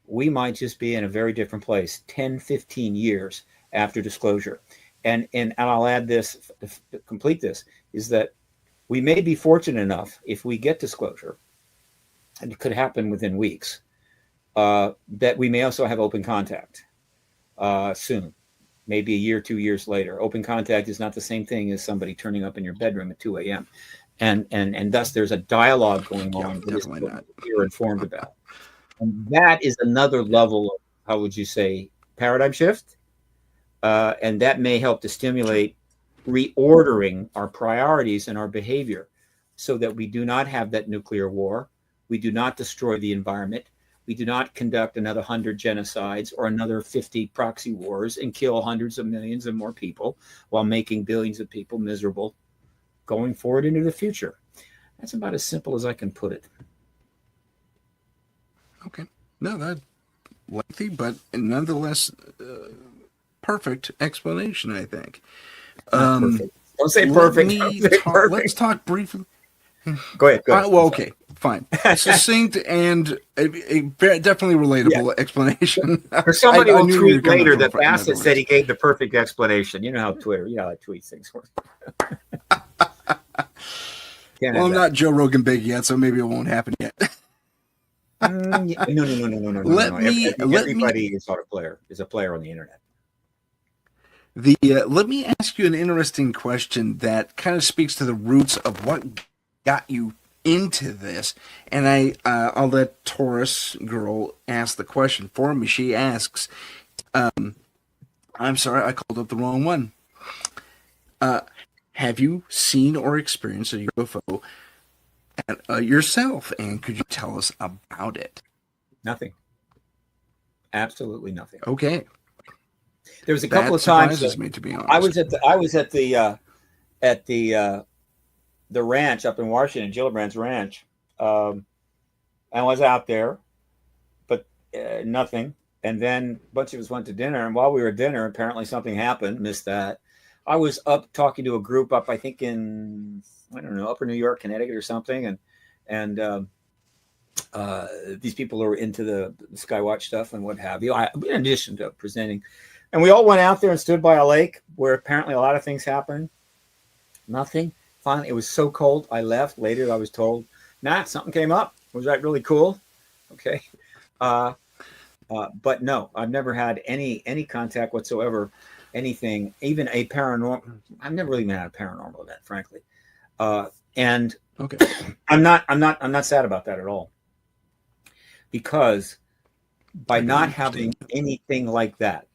we might just be in a very different place 10, 15 years after disclosure. And I'll add this, to complete this, is that we may be fortunate enough, if we get disclosure, and it could happen within weeks, that we may also have open contact soon, maybe a year, 2 years later. Open contact is not the same thing as somebody turning up in your bedroom at 2 a.m. And thus there's a dialogue going on that definitely not. you're informed about. And that is another level of, how would you say, paradigm shift. And that may help to stimulate reordering our priorities and our behavior so that we do not have that nuclear war. We do not destroy the environment. We do not conduct another 100 genocides or another 50 proxy wars and kill hundreds of millions and more people while making billions of people miserable going forward into the future. That's about as simple as I can put it. Okay. No, that's lengthy, but nonetheless perfect explanation, I think. Perfect. Don't say perfect. Let's talk briefly. Go ahead. Well, okay, fine. Succinct and definitely relatable explanation. Or somebody will tweet later that Bassett said he gave the perfect explanation. You know how Twitter, you know how tweet things work. Well, I'm not Joe Rogan big yet, so maybe it won't happen yet. No. Everybody is a player on the internet. Let me ask you an interesting question that kind of speaks to the roots of what got you into this, and I'll let Taurus girl ask the question for me. She asks, I'm sorry, I called up the wrong one. Have you seen or experienced a UFO yourself, and could you tell us about it? Nothing. Absolutely nothing. Okay. There was a couple of times that, me, to be honest. I was at the ranch up in Washington, Gillibrand's ranch. I was out there, but nothing. And then a bunch of us went to dinner, and while we were at dinner, apparently something happened. Missed that. I was up talking to a group up, I think in, I don't know, Upper New York, Connecticut or something. And these people are into the Skywatch stuff and what have you, in addition to presenting. And we all went out there and stood by a lake where apparently a lot of things happened. Nothing. Finally, it was so cold, I left. Later, I was told, something came up. Was that really cool? Okay. But no, I've never had any contact whatsoever. Anything, even a paranormal. I've never really been at a paranormal event, frankly. And okay, I'm not sad about that at all, because by not having anything like that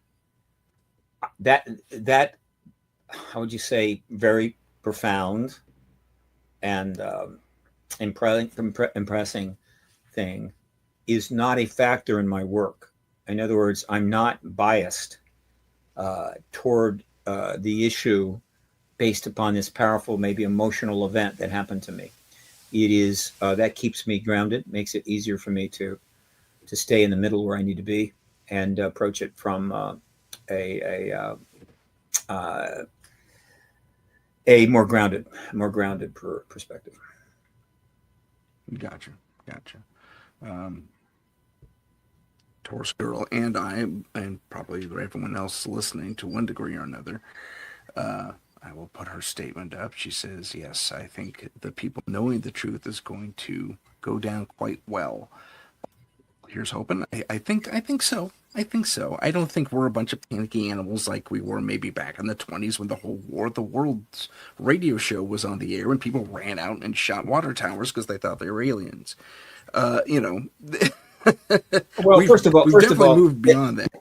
how would you say, very profound and impressing thing is not a factor in my work. In other words, I'm not biased toward the issue based upon this powerful, maybe emotional event that happened to me. It is that keeps me grounded, makes it easier for me to stay in the middle where I need to be and approach it from a more grounded perspective. Gotcha. Taurus girl and I, and probably everyone else listening to one degree or another, I will put her statement up. She says, yes, I think the people knowing the truth is going to go down quite well. Here's hoping. I think so. I think so. I don't think we're a bunch of panicky animals like we were maybe back in the 20s when the whole War of the Worlds radio show was on the air and people ran out and shot water towers because they thought they were aliens. You know, Well, we've first of all, we've definitely moved beyond that.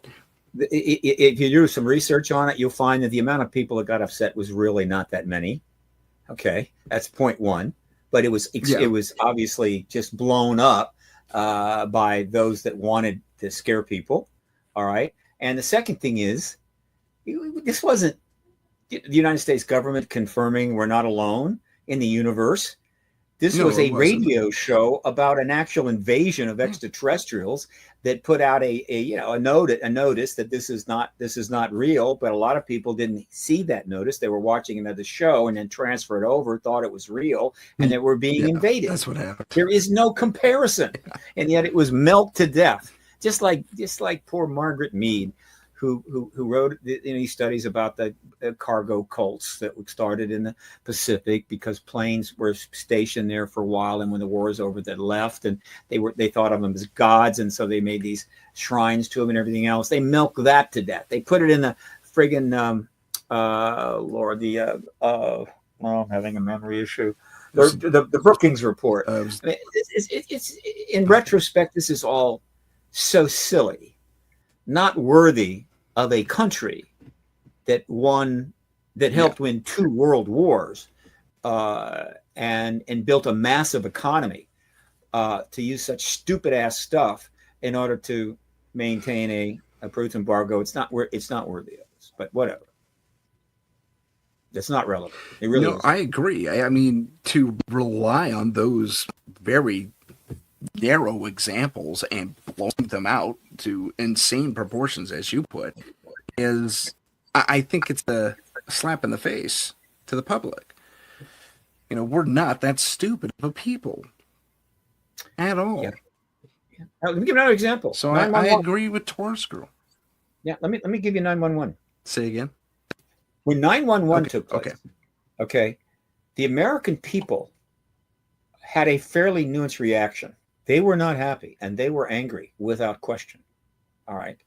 if you do some research on it, you'll find that the amount of people that got upset was really not that many. Okay, that's point one. But it was Yeah. obviously just blown up by those that wanted to scare people. All right. And the second thing is, this wasn't the United States government confirming we're not alone in the universe. This No, was it a wasn't. radio show about an actual invasion of extraterrestrials that put out a notice that this is not real. But a lot of people didn't see that notice. They were watching another show and then transferred over, thought it was real, and that we're being Yeah, invaded. that's what happened. There is no comparison, and yet it was milked to death. Just like poor Margaret Mead, who wrote these studies about the cargo cults that started in the Pacific because planes were stationed there for a while, and when the war was over, they left, and they thought of them as gods, and so they made these shrines to them and everything else. They milked that to death. They put it in the friggin' I'm having a memory issue. The Brookings report. I mean, it's in retrospect, this is all so silly, not worthy of a country that helped win 2 world wars and built a massive economy to use such stupid ass stuff in order to maintain a proof embargo. It's not worthy of this, but whatever. It's not relevant. It really No, isn't. I agree. I mean, to rely on those very narrow examples and blowing them out to insane proportions, as you put, is, I think it's a slap in the face to the public. You know, we're not that stupid of a people at all. Yeah. Now, let me give another example. So I agree with Taurus Girl. Yeah, let me give you 911. Say again. When 911 took place, Okay. the American people had a fairly nuanced reaction. They were not happy and they were angry without question. All right.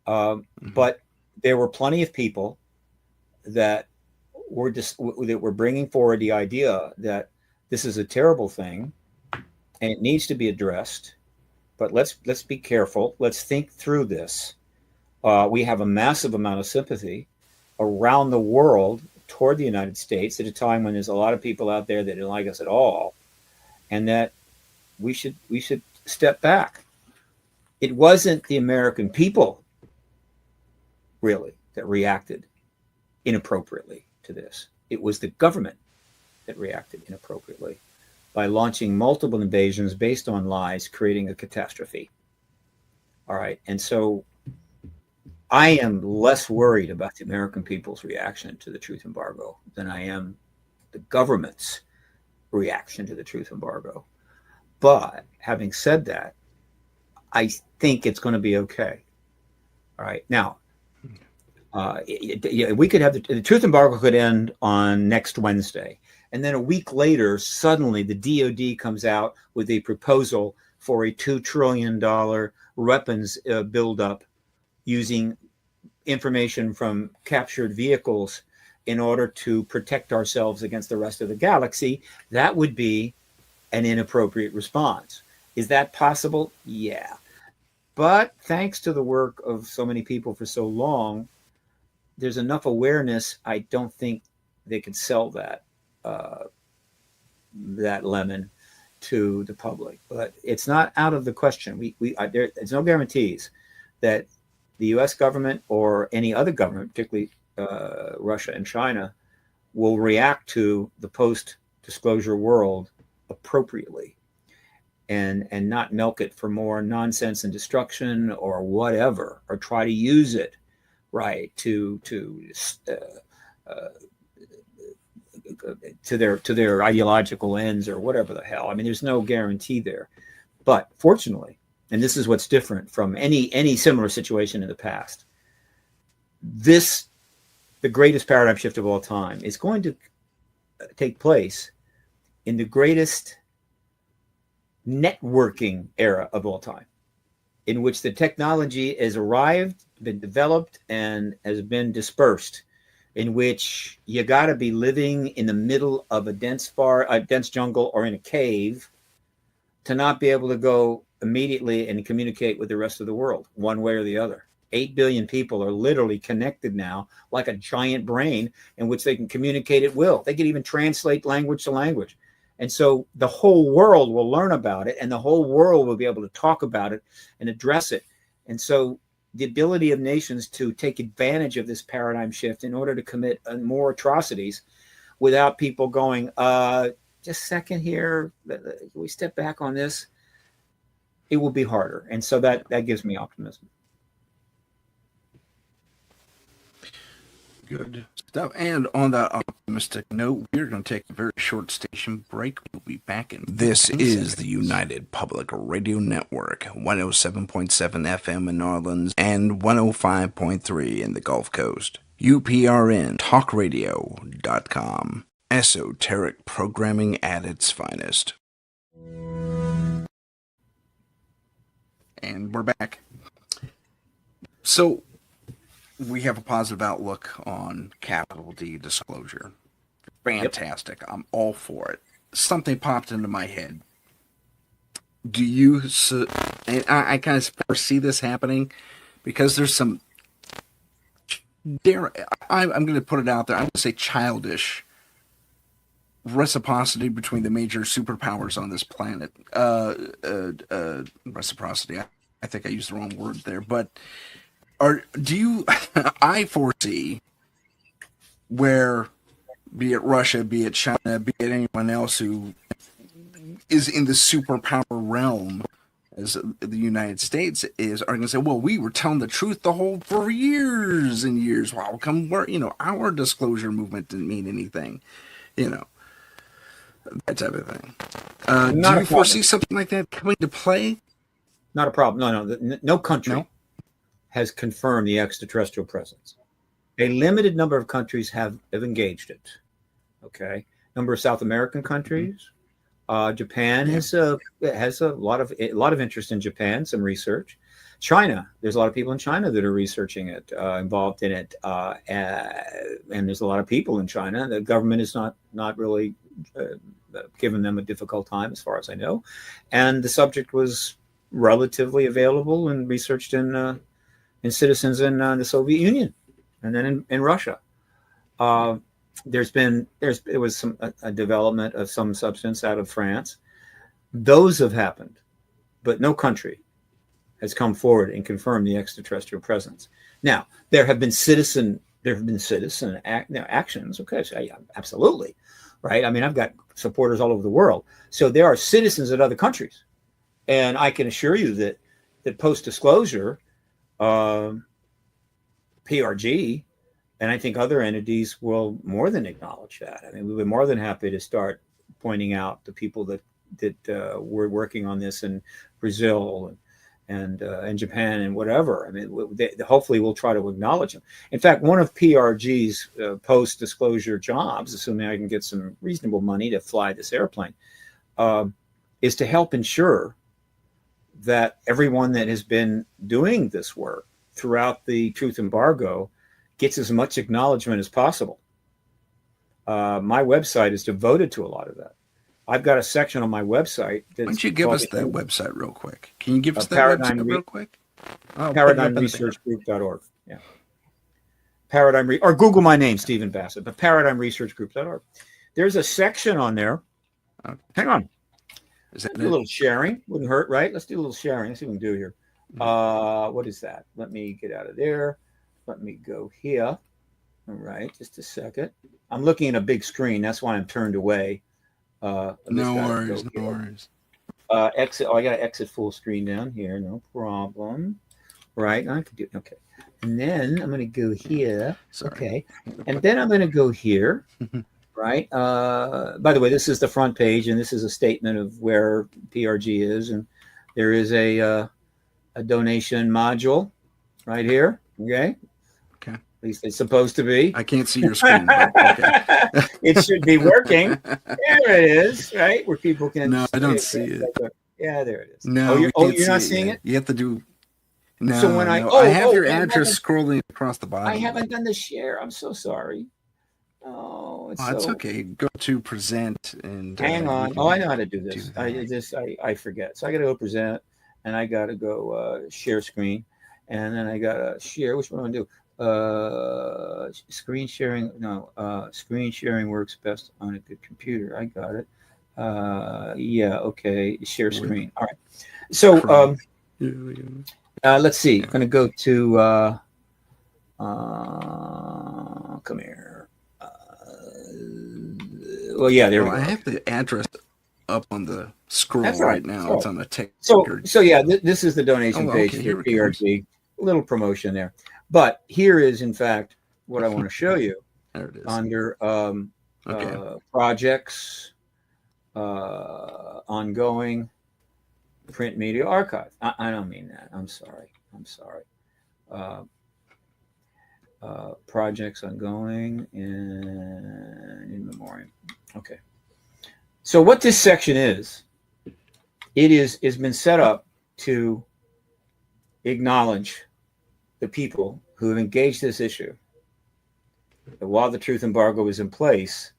But there were plenty of people that were bringing forward the idea that this is a terrible thing and it needs to be addressed. But let's be careful. Let's think through this. We have a massive amount of sympathy around the world toward the United States at a time when there's a lot of people out there that don't like us at all, and that we should step back. It wasn't the American people really that reacted inappropriately to this. It was the government that reacted inappropriately by launching multiple invasions based on lies, creating a catastrophe. All right. And so I am less worried about the American people's reaction to the truth embargo than I am the government's reaction to the truth embargo. But having said that, I think it's going to be okay. All right. Now, we could have the truth embargo could end on next Wednesday. And then a week later, suddenly the DOD comes out with a proposal for a $2 trillion weapons buildup using information from captured vehicles in order to protect ourselves against the rest of the galaxy. That would be an inappropriate response. Is that possible? Yeah. But thanks to the work of so many people for so long, there's enough awareness. I don't think they could sell that lemon to the public. But it's not out of the question. There's no guarantees that the U.S. government or any other government, particularly Russia and China, will react to the post-disclosure world appropriately and not milk it for more nonsense and destruction or whatever, or try to use it to their ideological ends or whatever the hell. I mean, there's no guarantee there. But fortunately, and this is what's different from any similar situation in the past, the greatest paradigm shift of all time, is going to take place in the greatest networking era of all time. in which the technology has arrived, been developed, and has been dispersed, in which you got to be living in the middle of a dense jungle or in a cave to not be able to go immediately and communicate with the rest of the world one way or the other. 8 billion people are literally connected now like a giant brain in which they can communicate at will. They can even translate language to language. And so the whole world will learn about it, and the whole world will be able to talk about it and address it. And so the ability of nations to take advantage of this paradigm shift in order to commit more atrocities without people going, just a second here, can we step back on this? It will be harder. And so that gives me optimism. Good stuff. And on that optimistic note, we're going to take a very short station break. We'll be back in. This is the United Public Radio Network, 107.7 FM in New Orleans and 105.3 in the Gulf Coast. UPRN Esoteric programming at its finest. And we're back. So, we have a positive outlook on capital D disclosure. Fantastic. Yep. I'm all for it. Something popped into my head. Do you, and I kind of foresee this happening because there's some, I'm going to put it out there, I'm going to say childish reciprocity between the major superpowers on this planet. Reciprocity, I think I used the wrong word there, but I foresee where, be it Russia, be it China, be it anyone else who is in the superpower realm, as the United States is, are going to say, well, we were telling the truth for years and years. Wow, our disclosure movement didn't mean anything, that type of thing. Do you foresee something like that coming to play? Not a problem. No country has confirmed the extraterrestrial presence. A limited number of countries have engaged it. Okay, number of South American countries. Japan has a lot of interest in Japan. Some research. China, there's a lot of people in China that are researching it, involved in it, and there's a lot of people in China. The government is not really given them a difficult time, as far as I know, and the subject was relatively available and researched in citizens in the Soviet Union, and then in Russia. There was a development of some substance out of France. Those have happened, but no country has come forward and confirmed the extraterrestrial presence. Now, there have been citizen actions. Okay, so absolutely, right? I mean, I've got supporters all over the world. So there are citizens in other countries, and I can assure you that post-disclosure, PRG, and I think other entities will more than acknowledge that. I mean, we've been more than happy to start pointing out the people that were working on this in Brazil and Japan and whatever. I mean, hopefully we'll try to acknowledge them. In fact, one of PRG's post-disclosure jobs, assuming I can get some reasonable money to fly this airplane, is to help ensure that everyone that has been doing this work throughout the truth embargo gets as much acknowledgement as possible. My website is devoted to a lot of that. I've got a section on my website. Why don't you give us that website real quick? Can you give us that website real quick? ParadigmResearchGroup.org. Yeah. Or Google my name, Stephen Bassett, but ParadigmResearchGroup.org. There's a section on there. Okay. Hang on. Is that do a little sharing? Wouldn't hurt, right? Let's do a little sharing. Let's see what we can do here. What is that? Let me get out of there. Let me go here. All right, just a second. I'm looking at a big screen. That's why I'm turned away. No worries. Exit. Oh, I got to exit full screen down here. No problem. Right. I could do. Okay. And then I'm going to go here. Sorry. Okay. And then I'm going to go here. Right. By the way, this is the front page, and this is a statement of where PRG is, and there is a donation module right here. Okay. Okay. At least it's supposed to be. I can't see your screen. Okay. It should be working. There it is, right? Where people can. No, I don't see it. Yeah, there it is. No, you're not seeing it? You have to do. So when No, I have your I address scrolling across the bottom. haven't done the share. I'm so sorry. Oh, Oh, it's okay. Go to present and hang you on. Oh, I can know how to do do this. that. I forget. So I got to go present, and I got to go share screen, and then I got to share. Which one do I do? Screen sharing. No, screen sharing works best on a good computer. I got it. Yeah. Okay. Share screen. All right. So Chrome. let's see. Yeah. I'm gonna go to. Come here. Well, yeah, there we Well, go. I have the address up on the scroll That's all right. right now. So, It's on the text. so yeah, this is the donation page Okay, for here it comes. PRG. A little promotion there, but here is in fact what I want to show you There it is. under Okay. projects, ongoing, print media archive. I don't mean that. I'm sorry. Projects ongoing and in memoriam. Okay. So what this section is, is been set up to acknowledge the people who have engaged this issue. While the truth embargo is in place,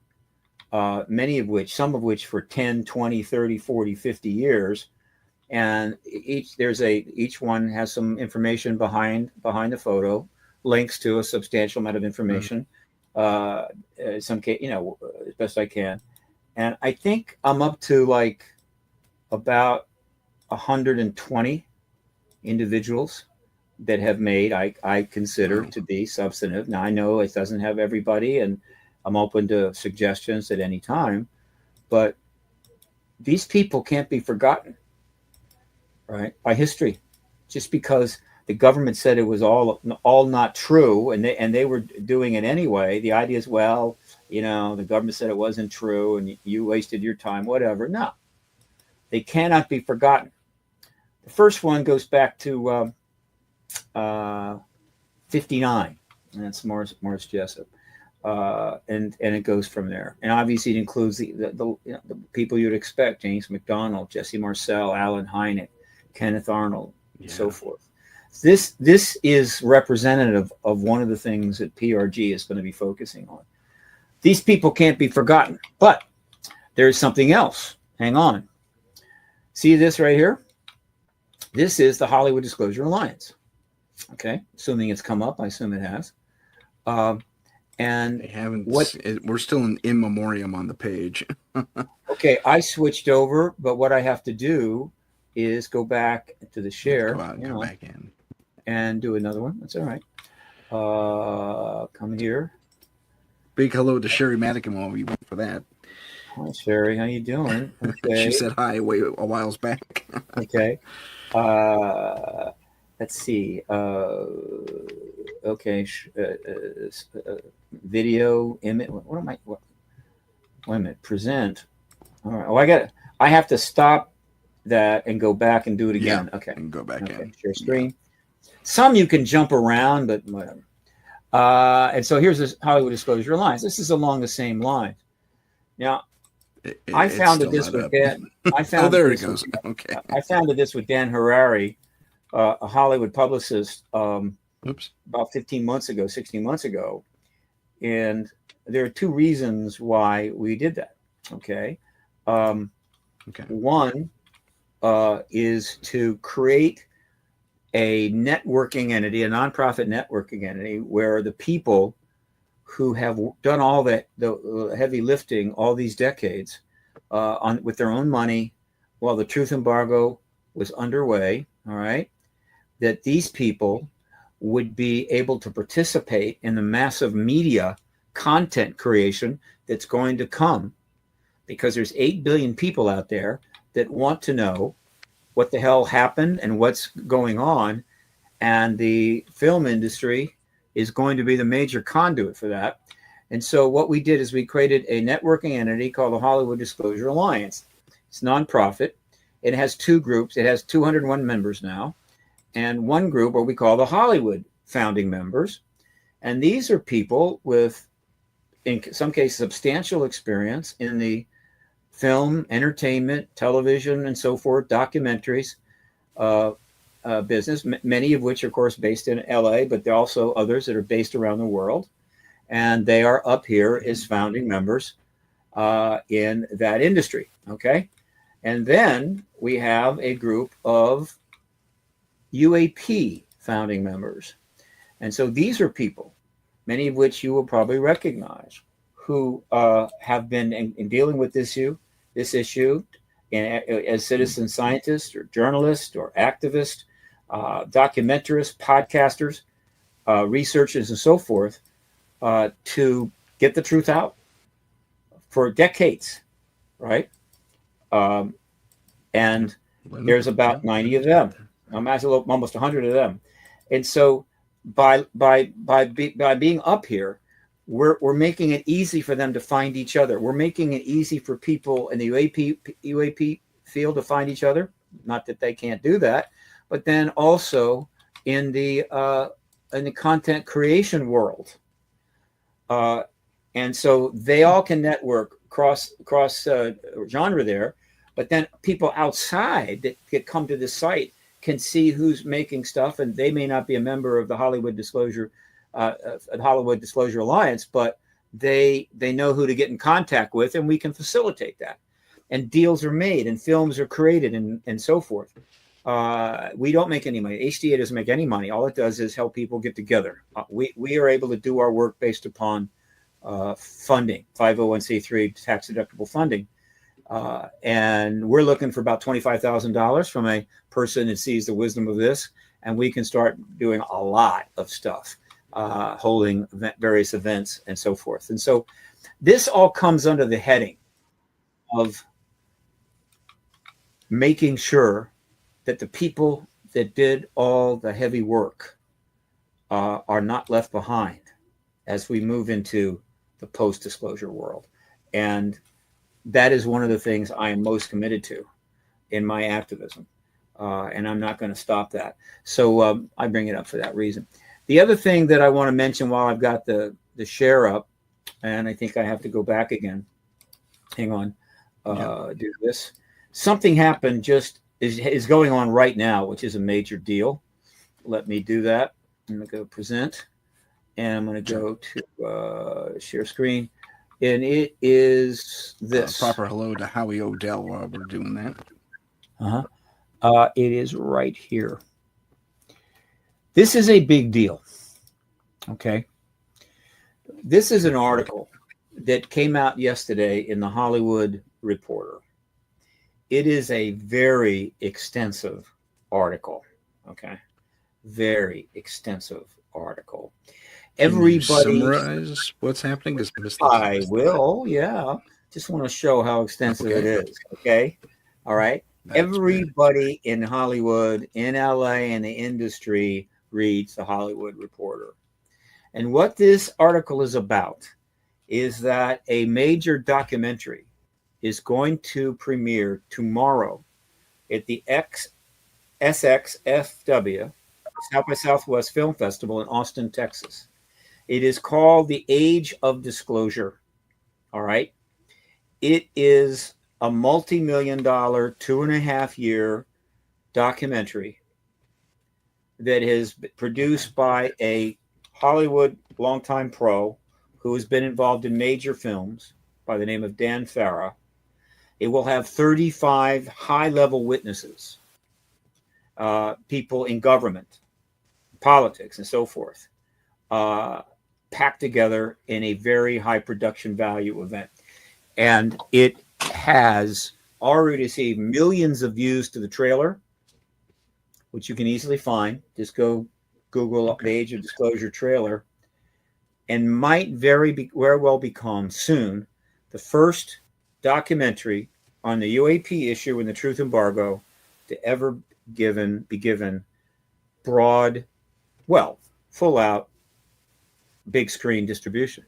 some of which for 10, 20, 30, 40, 50 years, and each one has some information behind the photo, links to a substantial amount of information. Some case, as best I can, and I think I'm up to like about 120 individuals that have made I consider to be substantive. Now I know it doesn't have everybody, and I'm open to suggestions at any time, but these people can't be forgotten, right? By history, just because the government said it was all not true, and they were doing it anyway. The idea is, well, the government said it wasn't true, and you wasted your time, whatever. No, they cannot be forgotten. The first one goes back to 59, and that's Morris Jessup, and it goes from there. And obviously, it includes the people you'd expect: James McDonald, Jesse Marcel, Alan Hynek, Kenneth Arnold, and so forth. This is representative of one of the things that PRG is going to be focusing on. These people can't be forgotten, but there's something else. Hang on. See this right here? This is the Hollywood Disclosure Alliance. Okay, assuming it's come up, I assume it has. And they haven't. We're still in memoriam on the page. Okay, I switched over, but what I have to do is go back to the share. Go out and come back in. And do another one. That's all right. Come here. Big hello to Sherry Madigan while we wait for that. Hi, Sherry. How you doing? Okay. She said hi a whiles back. Okay. Let's see. Okay. Video, image. What am I? Wait a minute. Present. All right. Oh, I have to stop that and go back and do it again. Yeah, okay. And go back in. Share screen. Yeah. Some you can jump around, but whatever. And so here's this Hollywood Disclosure Alliance. This is along the same line. Now, I founded this with Dan. Oh, there it goes. Okay. I founded this with Dan Harari, a Hollywood publicist, about 16 months ago. And there are two reasons why we did that. Okay. One is to create a networking entity, a nonprofit networking entity, where the people who have done all the heavy lifting all these decades with their own money while the truth embargo was underway, all right, that these people would be able to participate in the massive media content creation that's going to come, because there's 8 billion people out there that want to know what the hell happened and what's going on. And the film industry is going to be the major conduit for that. And so what we did is we created a networking entity called the Hollywood Disclosure Alliance. It's nonprofit. It has two groups. It has 201 members now, and one group, what we call the Hollywood founding members. And these are people with, in some cases, substantial experience in the film, entertainment, television, and so forth, documentaries, business, many of which, of course, based in LA, but there are also others that are based around the world. And they are up here as founding members in that industry. Okay. And then we have a group of UAP founding members. And so these are people, many of which you will probably recognize, who have been in dealing with this issue as citizen scientists or journalists or activists, documentarists, podcasters, researchers, and so forth, to get the truth out for decades, right? And there's about 90 of them. Almost 100 of them. And so by being up here, we're making it easy for them to find each other. We're making it easy for people in the UAP field to find each other. Not that they can't do that, but then also in the content creation world. And so they all can network cross genre there, but then people outside that come to the site can see who's making stuff, and they may not be a member of the Hollywood Disclosure Alliance, but they know who to get in contact with, and we can facilitate that. And deals are made, and films are created, and so forth. We don't make any money. HDA doesn't make any money. All it does is help people get together. We are able to do our work based upon funding, 501c3 tax deductible funding. And we're looking for about $25,000 from a person that sees the wisdom of this, and we can start doing a lot of stuff, holding various events and so forth. And so this all comes under the heading of making sure that the people that did all the heavy work are not left behind as we move into the post-disclosure world. And that is one of the things I am most committed to in my activism. And I'm not going to stop that. So I bring it up for that reason. The other thing that I want to mention while I've got the share up, and I think I have to go back again. Hang on. Do this. Something happened is going on right now, which is a major deal. Let me do that. I'm going to go present. And I'm going to go to share screen. And it is this. Proper hello to Howie Odell while we're doing that. It is right here. This is a big deal. Okay. This is an article that came out yesterday in the Hollywood Reporter. It is a very extensive article. Okay. Very extensive article. Everybody summarize what's happening? I will, yeah. Just want to show how extensive it is. Okay. All right. Everybody in Hollywood, in LA, in the industry reads the Hollywood Reporter. And what this article is about is that a major documentary is going to premiere tomorrow at the SXFW, South by Southwest Film Festival in Austin, Texas. It is called The Age of Disclosure. All right. It is a multi-million-dollar, 2.5-year documentary that is produced by a Hollywood longtime pro who has been involved in major films by the name of Dan Farah. It will have 35 high-level witnesses, people in government, politics, and so forth, packed together in a very high production value event. And it has already received millions of views to the trailer, which you can easily find. Just go Google The Age of Disclosure trailer, and might very well become soon the first documentary on the UAP issue and the truth embargo to ever be given broad, full out, big screen distribution.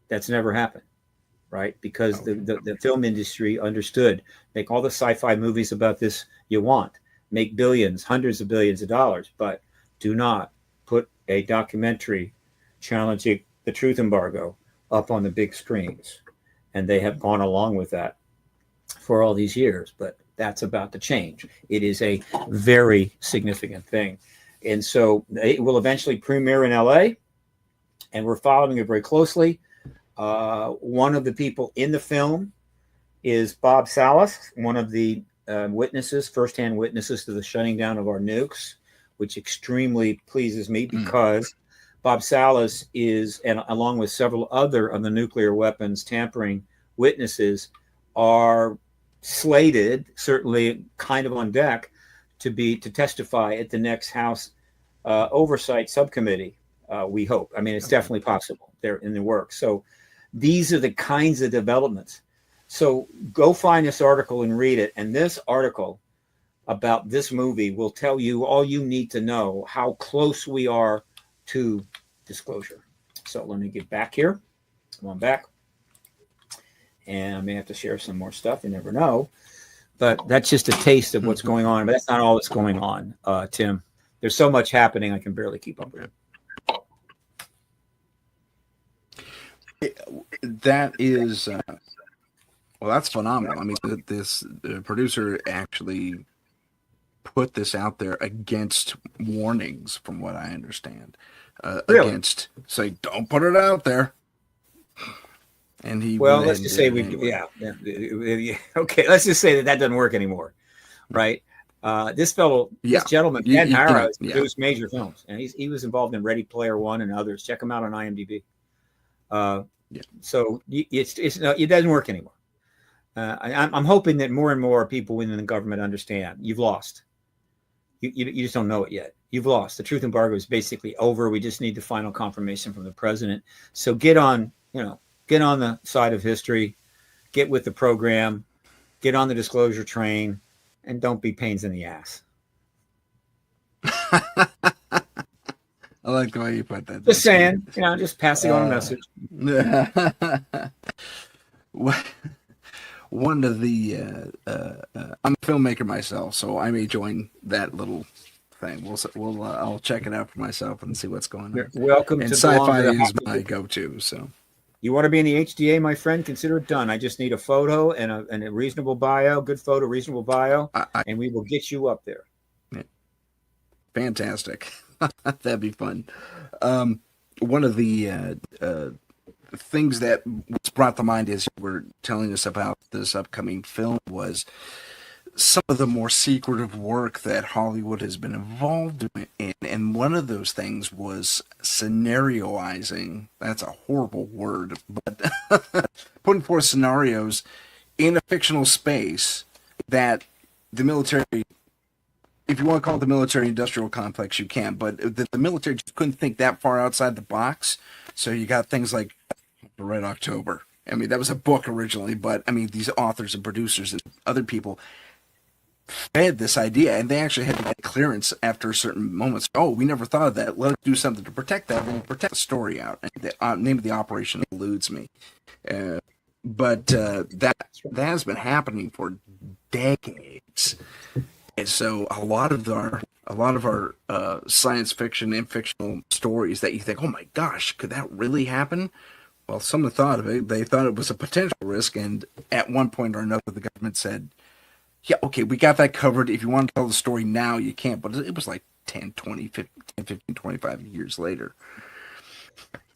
That's never happened, right? Because the film industry understood, make all the sci-fi movies about this you want, make billions, hundreds of billions of dollars, but do not put a documentary challenging the truth embargo up on the big screens. And they have gone along with that for all these years. But that's about to change. It is a very significant thing. And so it will eventually premiere in LA, and we're following it very closely. One of the people in the film is Bob Salas, one of the witnesses, firsthand witnesses to the shutting down of our nukes, which extremely pleases me because Bob Salas is, and along with several other of the nuclear weapons tampering witnesses, are slated, certainly kind of on deck, to testify at the next House Oversight Subcommittee. We hope. I mean, it's definitely possible. They're in the works. So these are the kinds of developments. So go find this article and read it. And this article about this movie will tell you all you need to know how close we are to disclosure. So let me get back here. Come on back. And I may have to share some more stuff. You never know. But that's just a taste of what's going on. But that's not all that's going on, Tim. There's so much happening, I can barely keep up with it. That is, well, that's phenomenal. I mean, this producer actually put this out there against warnings, from what I understand. Really? Against, say, don't put it out there. And he, well, let's just say yeah. Okay, let's just say that doesn't work anymore, right? This fellow, this gentleman, Ben Harrow, has produced major films, and he was involved in Ready Player One and others. Check him out on IMDb. So it doesn't work anymore. I'm hoping that more and more people within the government understand you've lost. You just don't know it yet. You've lost. The truth embargo is basically over. We just need the final confirmation from the president. So get on the side of history, get with the program, get on the disclosure train, and don't be pains in the ass. I like the way you put that. Just saying, just passing on a message. One of the, I'm a filmmaker myself, so I may join that little thing. I'll check it out for myself and see what's going on. You're welcome. And sci-fi is my go-to. So, you want to be in the HDA, my friend? Consider it done. I just need a photo and a reasonable bio, good photo, reasonable bio, and we will get you up there. Yeah. Fantastic. That'd be fun. One of the things that was brought to mind as you were telling us about this upcoming film was some of the more secretive work that Hollywood has been involved in. And one of those things was scenarioizing. That's a horrible word, but putting forth scenarios in a fictional space that the military, if you want to call it the military-industrial complex, you can, but the military just couldn't think that far outside the box. So you got things like Red October. I mean, that was a book originally, but I mean, these authors and producers and other people fed this idea, and they actually had to get clearance after certain moments. Oh, we never thought of that. Let us do something to protect that. We'll protect the story out. And the name of the operation eludes me. But that has been happening for decades. And so a lot of our science fiction and fictional stories that you think, oh my gosh, could that really happen? Well, someone thought of it. They thought it was a potential risk, and at one point or another, the government said, yeah, okay, we got that covered. If you want to tell the story now, you can't. But it was like 10, 20, 15, 25 years later.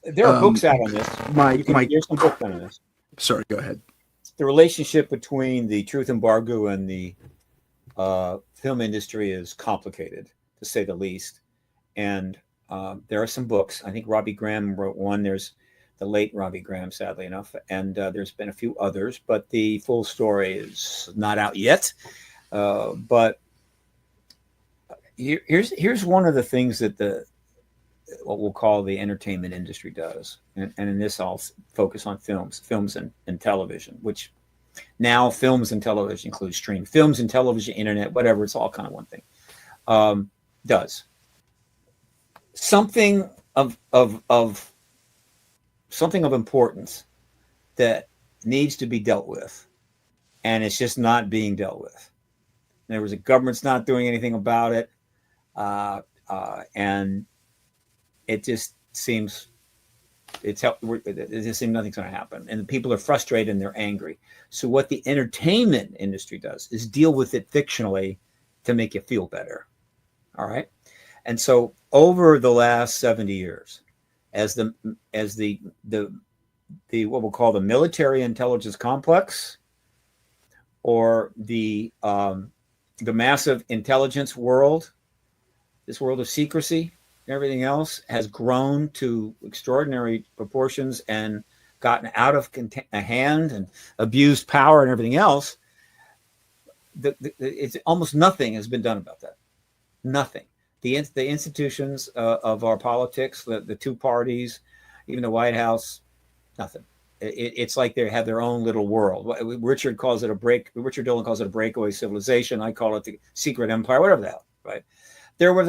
There are books out on this. There's some books on this. Sorry, go ahead. The relationship between the truth embargo and the film industry is complicated, to say the least. And there are some books. I think Robbie Graham wrote one. There's the late Robbie Graham, sadly enough. And there's been a few others, but the full story is not out yet. But here's one of the things that what we'll call the entertainment industry does. And in this, I'll focus on films and television, which now films and television includes stream. Films and television, internet, whatever, it's all kind of one thing. Does something of importance that needs to be dealt with, and it's just not being dealt with. In other words, the government's not doing anything about it, and it just seems It just seems nothing's going to happen, and the people are frustrated and they're angry. So what the entertainment industry does is deal with it fictionally to make you feel better. All right. And so over the last 70 years, as the what we'll call the military intelligence complex, or the massive intelligence world, this world of secrecy and everything else, has grown to extraordinary proportions and gotten out of hand and abused power and everything else. It's almost nothing has been done about that. Nothing. The institutions of our politics, the two parties, even the White House, nothing. It's like they have their own little world. Richard Dillon calls it a breakaway civilization. I call it the secret empire, whatever the hell, right? There was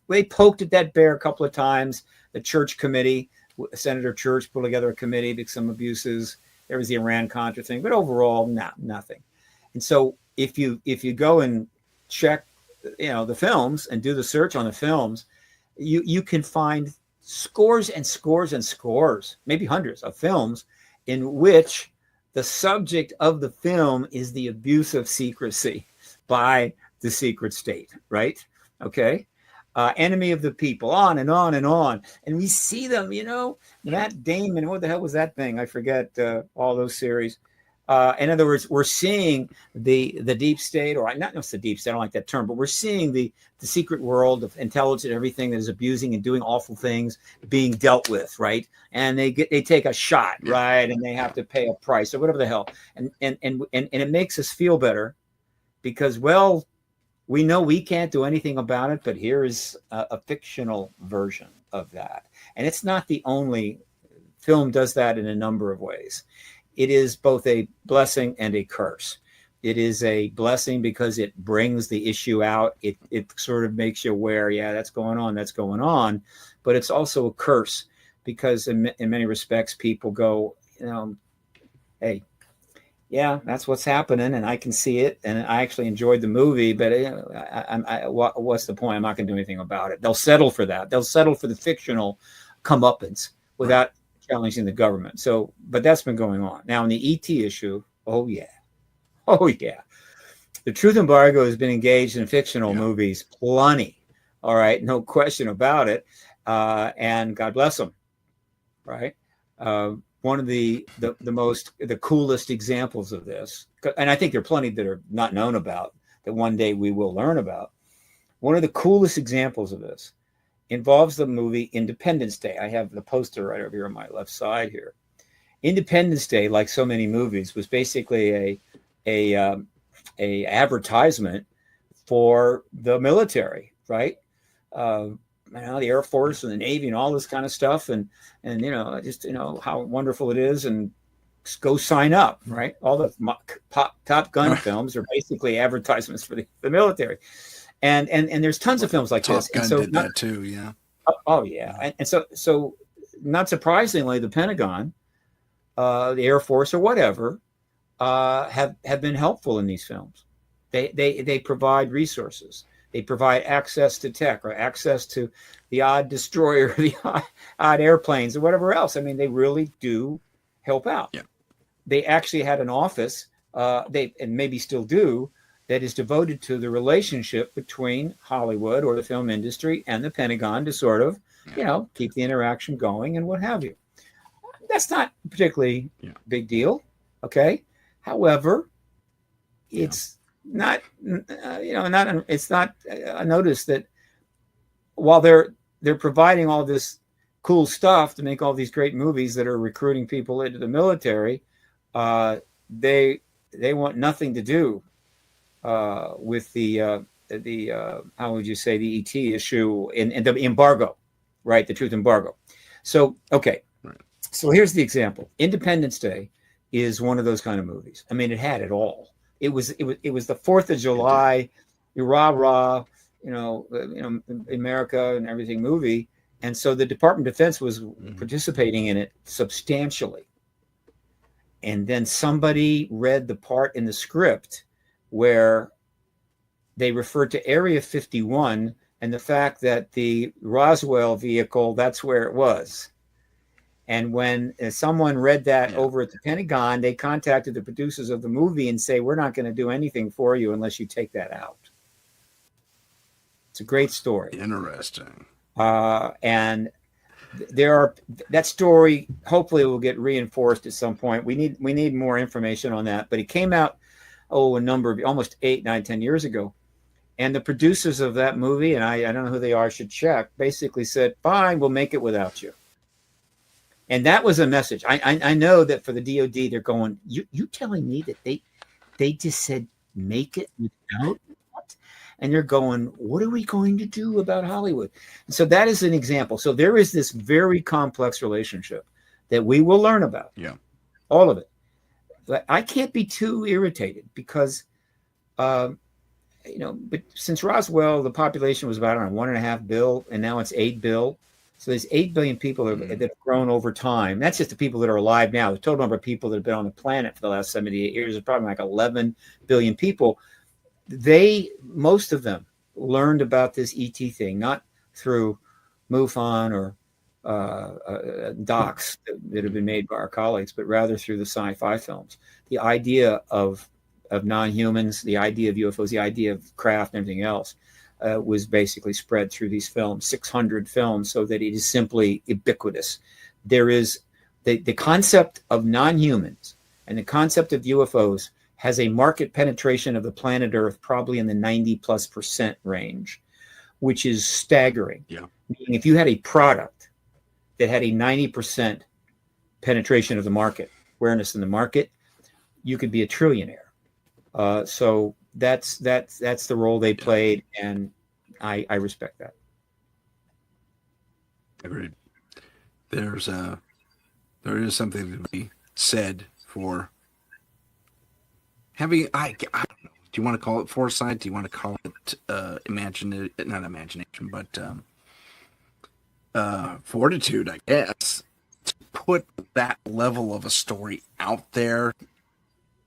they poked at that bear a couple of times. The Church Committee, Senator Church put together a committee because some abuses. There was the Iran-Contra thing, but overall, nothing. And so if you go and check, the films and do the search on the films, you can find scores and scores and scores, maybe hundreds of films in which the subject of the film is the abuse of secrecy by the secret state, right? Okay. Enemy of the people, on and on and on. And we see them, Matt Damon, what the hell was that thing? I forget all those series. In other words, we're seeing the deep state, or not just the deep state, I don't like that term, but we're seeing the secret world of intelligence, everything that is abusing and doing awful things being dealt with, right? And they take a shot, right? And they have to pay a price or whatever the hell. And it makes us feel better because, well, we know we can't do anything about it, but here is a fictional version of that. And it's not the only film does that in a number of ways. It is both a blessing and a curse. It is a blessing because it brings the issue out. It sort of makes you aware, that's going on. But it's also a curse because in many respects, people go, hey, that's what's happening, and I can see it, and I actually enjoyed the movie, but what's the point? I'm not going to do anything about it. They'll settle for that. They'll settle for the fictional comeuppance without challenging the government. So, but that's been going on. Now, in the ET issue, oh yeah. The truth embargo has been engaged in fictional movies plenty. All right, no question about it. And God bless them. Right. One of the coolest examples of this, and I think there are plenty that are not known about that one day we will learn about. One of the coolest examples of this involves the movie Independence Day. I have the poster right over here on my left side here. Independence Day, like so many movies, was basically a advertisement for the military, right? The Air Force and the Navy and all this kind of stuff, and just how wonderful it is, and go sign up, right? All the Top Gun films are basically advertisements for the military. And there's tons of films like Top this. Gun did that too, yeah. Oh yeah, and so not surprisingly, the Pentagon, the Air Force, or whatever, have been helpful in these films. They provide resources. They provide access to tech or access to the odd destroyer, the odd airplanes, or whatever else. I mean, they really do help out. Yeah. They actually had an office, and maybe still do, that is devoted to the relationship between Hollywood or the film industry and the Pentagon to sort of, keep the interaction going and what have you. That's not particularly big deal. Okay. However, it's not, it's not a notice that while they're providing all this cool stuff to make all these great movies that are recruiting people into the military, they want nothing to do with the how would you say, the ET issue and the embargo, right? The truth embargo. So, okay. Right. So here's the example. Independence Day is one of those kind of movies. I mean, it had it all. It was the 4th of July, rah, America and everything movie. And so the Department of Defense was participating in it substantially. And then somebody read the part in the script where they referred to Area 51 and the fact that the Roswell vehicle, that's where it was. And when someone read that Yeah. over at the Pentagon, they contacted the producers of the movie and say, we're not going to do anything for you unless you take that out. It's a great story. Interesting. And there are that story hopefully will get reinforced at some point. We need more information on that. But it came out a number of almost 8, 9, 10 years ago. And the producers of that movie, and I don't know who they are, should check, basically said, fine, we'll make it without you. And that was a message. I know that for the DOD, they're going, you telling me that they just said make it without that? And they're going, what are we going to do about Hollywood? And so that is an example. So there is this very complex relationship that we will learn about. Yeah. All of it. But I can't be too irritated because, but since Roswell, the population was about 1.5 billion, and now it's 8 billion. So there's 8 billion people that have grown over time. That's just the people that are alive now. The total number of people that have been on the planet for the last 78 years is probably like 11 billion people. Most of them learned about this ET thing, not through MUFON or docs that have been made by our colleagues, but rather through the sci-fi films. The idea of non-humans, the idea of UFOs, the idea of craft and everything else was basically spread through these films, 600 films, so that it is simply ubiquitous. There is the concept of non-humans and the concept of UFOs has a market penetration of the planet Earth probably in the 90+% range, which is staggering. Yeah. Meaning if you had a product that had a 90% penetration of the market, awareness in the market, you could be a trillionaire. So that's the role they played, and I respect that. Agreed. There is something to be said for having I don't know. Do you want to call it foresight? Do you want to call it not imagination, but fortitude, I guess, to put that level of a story out there,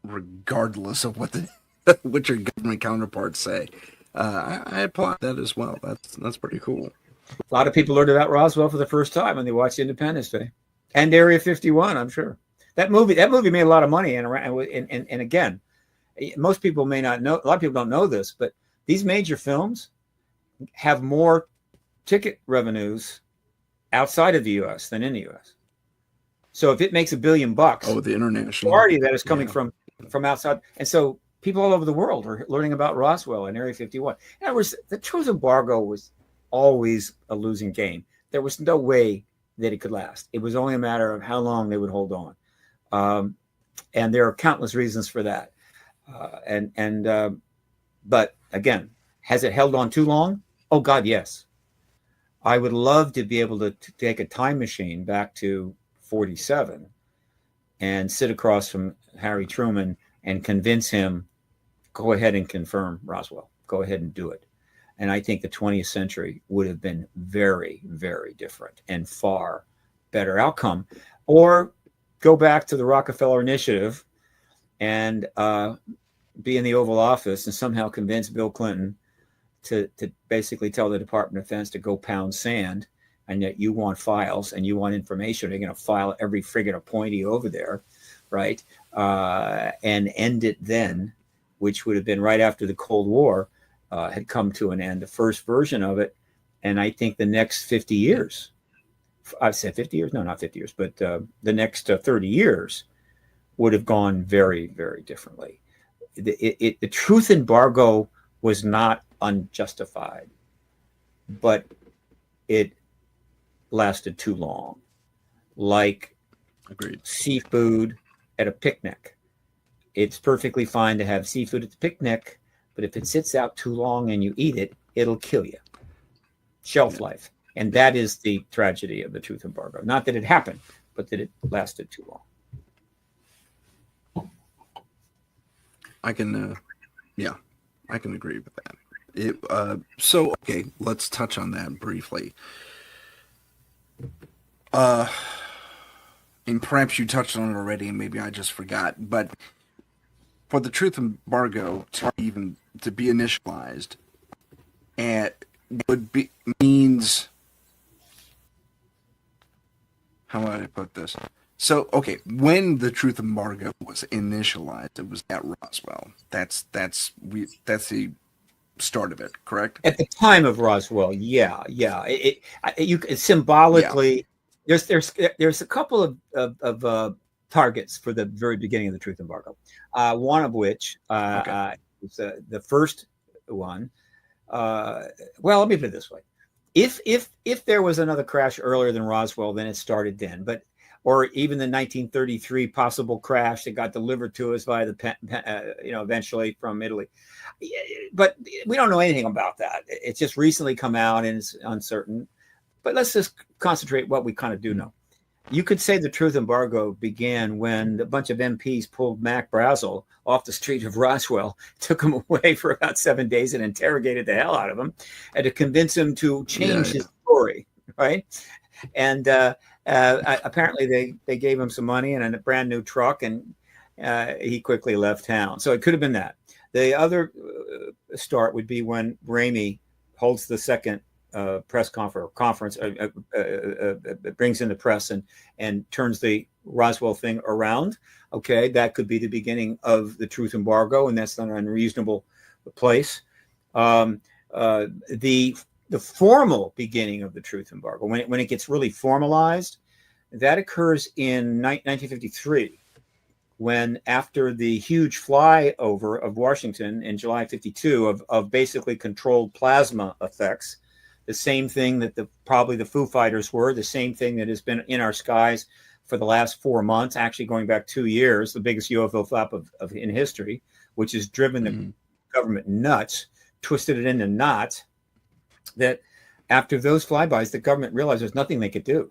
regardless of what your government counterparts say. I applaud that as well. That's pretty cool. A lot of people learned about Roswell for the first time when they watched Independence Day and Area 51. I'm sure that movie made a lot of money. And again, most people may not know. A lot of people don't know this, but these major films have more ticket revenues outside of the U.S. than in the U.S. So if it makes $1 billion, the international majority of that is coming from outside, and so people all over the world are learning about Roswell and Area 51. In other words, the truth embargo was always a losing game. There was no way that it could last. It was only a matter of how long they would hold on, and there are countless reasons for that. But again, has it held on too long? Oh God, yes. I would love to be able to take a time machine back to 47 and sit across from Harry Truman and convince him, go ahead and confirm Roswell. Go ahead and do it. And I think the 20th century would have been very, very different and far better outcome. Or go back to the Rockefeller Initiative and be in the Oval Office and somehow convince Bill Clinton to basically tell the Department of Defense to go pound sand, and that you want files and you want information. They're going to file every friggin' appointee over there, right? And end it then, which would have been right after the Cold War had come to an end, the first version of it. And I think the next 50 years, I've said 50 years, no, not 50 years, but the next 30 years would have gone very, very differently. The truth embargo was not unjustified, but it lasted too long. Like Agreed. Seafood at a picnic. It's perfectly fine to have seafood at the picnic, but if it sits out too long and you eat it, it'll kill you. Shelf life. And that is the tragedy of the truth embargo. Not that it happened, but that it lasted too long. I can agree with that. So, okay, let's touch on that briefly. And perhaps you touched on it already, and maybe I just forgot, but for the truth embargo to be initialized, means how would I put this? So, okay, when the truth embargo was initialized, it was at Roswell. That's the start of it, correct? At the time of Roswell, yeah, yeah. You Yeah. symbolically, there's a couple of targets for the very beginning of the truth embargo. One of which Okay. is the first one. Well, let me put it this way: if there was another crash earlier than Roswell, then it started then. But or even the 1933 possible crash that got delivered to us via the eventually from Italy. But we don't know anything about that. It's just recently come out and it's uncertain. But let's just concentrate what we kind of do know. You could say the truth embargo began when a bunch of MPs pulled Mac Brazel off the street of Roswell, took him away for about 7 days and interrogated the hell out of him, and to convince him to change his story, right? And apparently they gave him some money and a brand new truck, and he quickly left town. So it could have been that. The other start would be when Ramey holds the second press conference, brings in the press and turns the Roswell thing around. Okay, that could be the beginning of the truth embargo, and that's not an unreasonable place. The formal beginning of the truth embargo, when it gets really formalized, that occurs in 1953. When after the huge flyover of Washington in July 52 of basically controlled plasma effects, the same thing that probably the Foo Fighters were, the same thing that has been in our skies for the last 4 months, actually going back 2 years, the biggest UFO flap in history, which has driven the government nuts, twisted it into knots, that after those flybys, the government realized there's nothing they could do.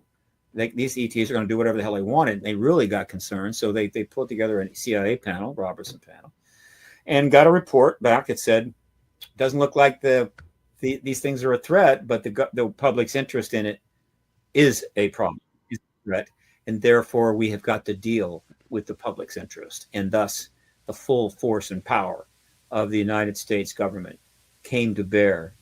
These ETs are going to do whatever the hell they wanted. And they really got concerned. So they put together a CIA panel, Robertson panel, and got a report back that said, doesn't look like these things are a threat, but the public's interest in it is a problem, is a threat. And therefore, we have got to deal with the public's interest. And thus, the full force and power of the United States government came to bear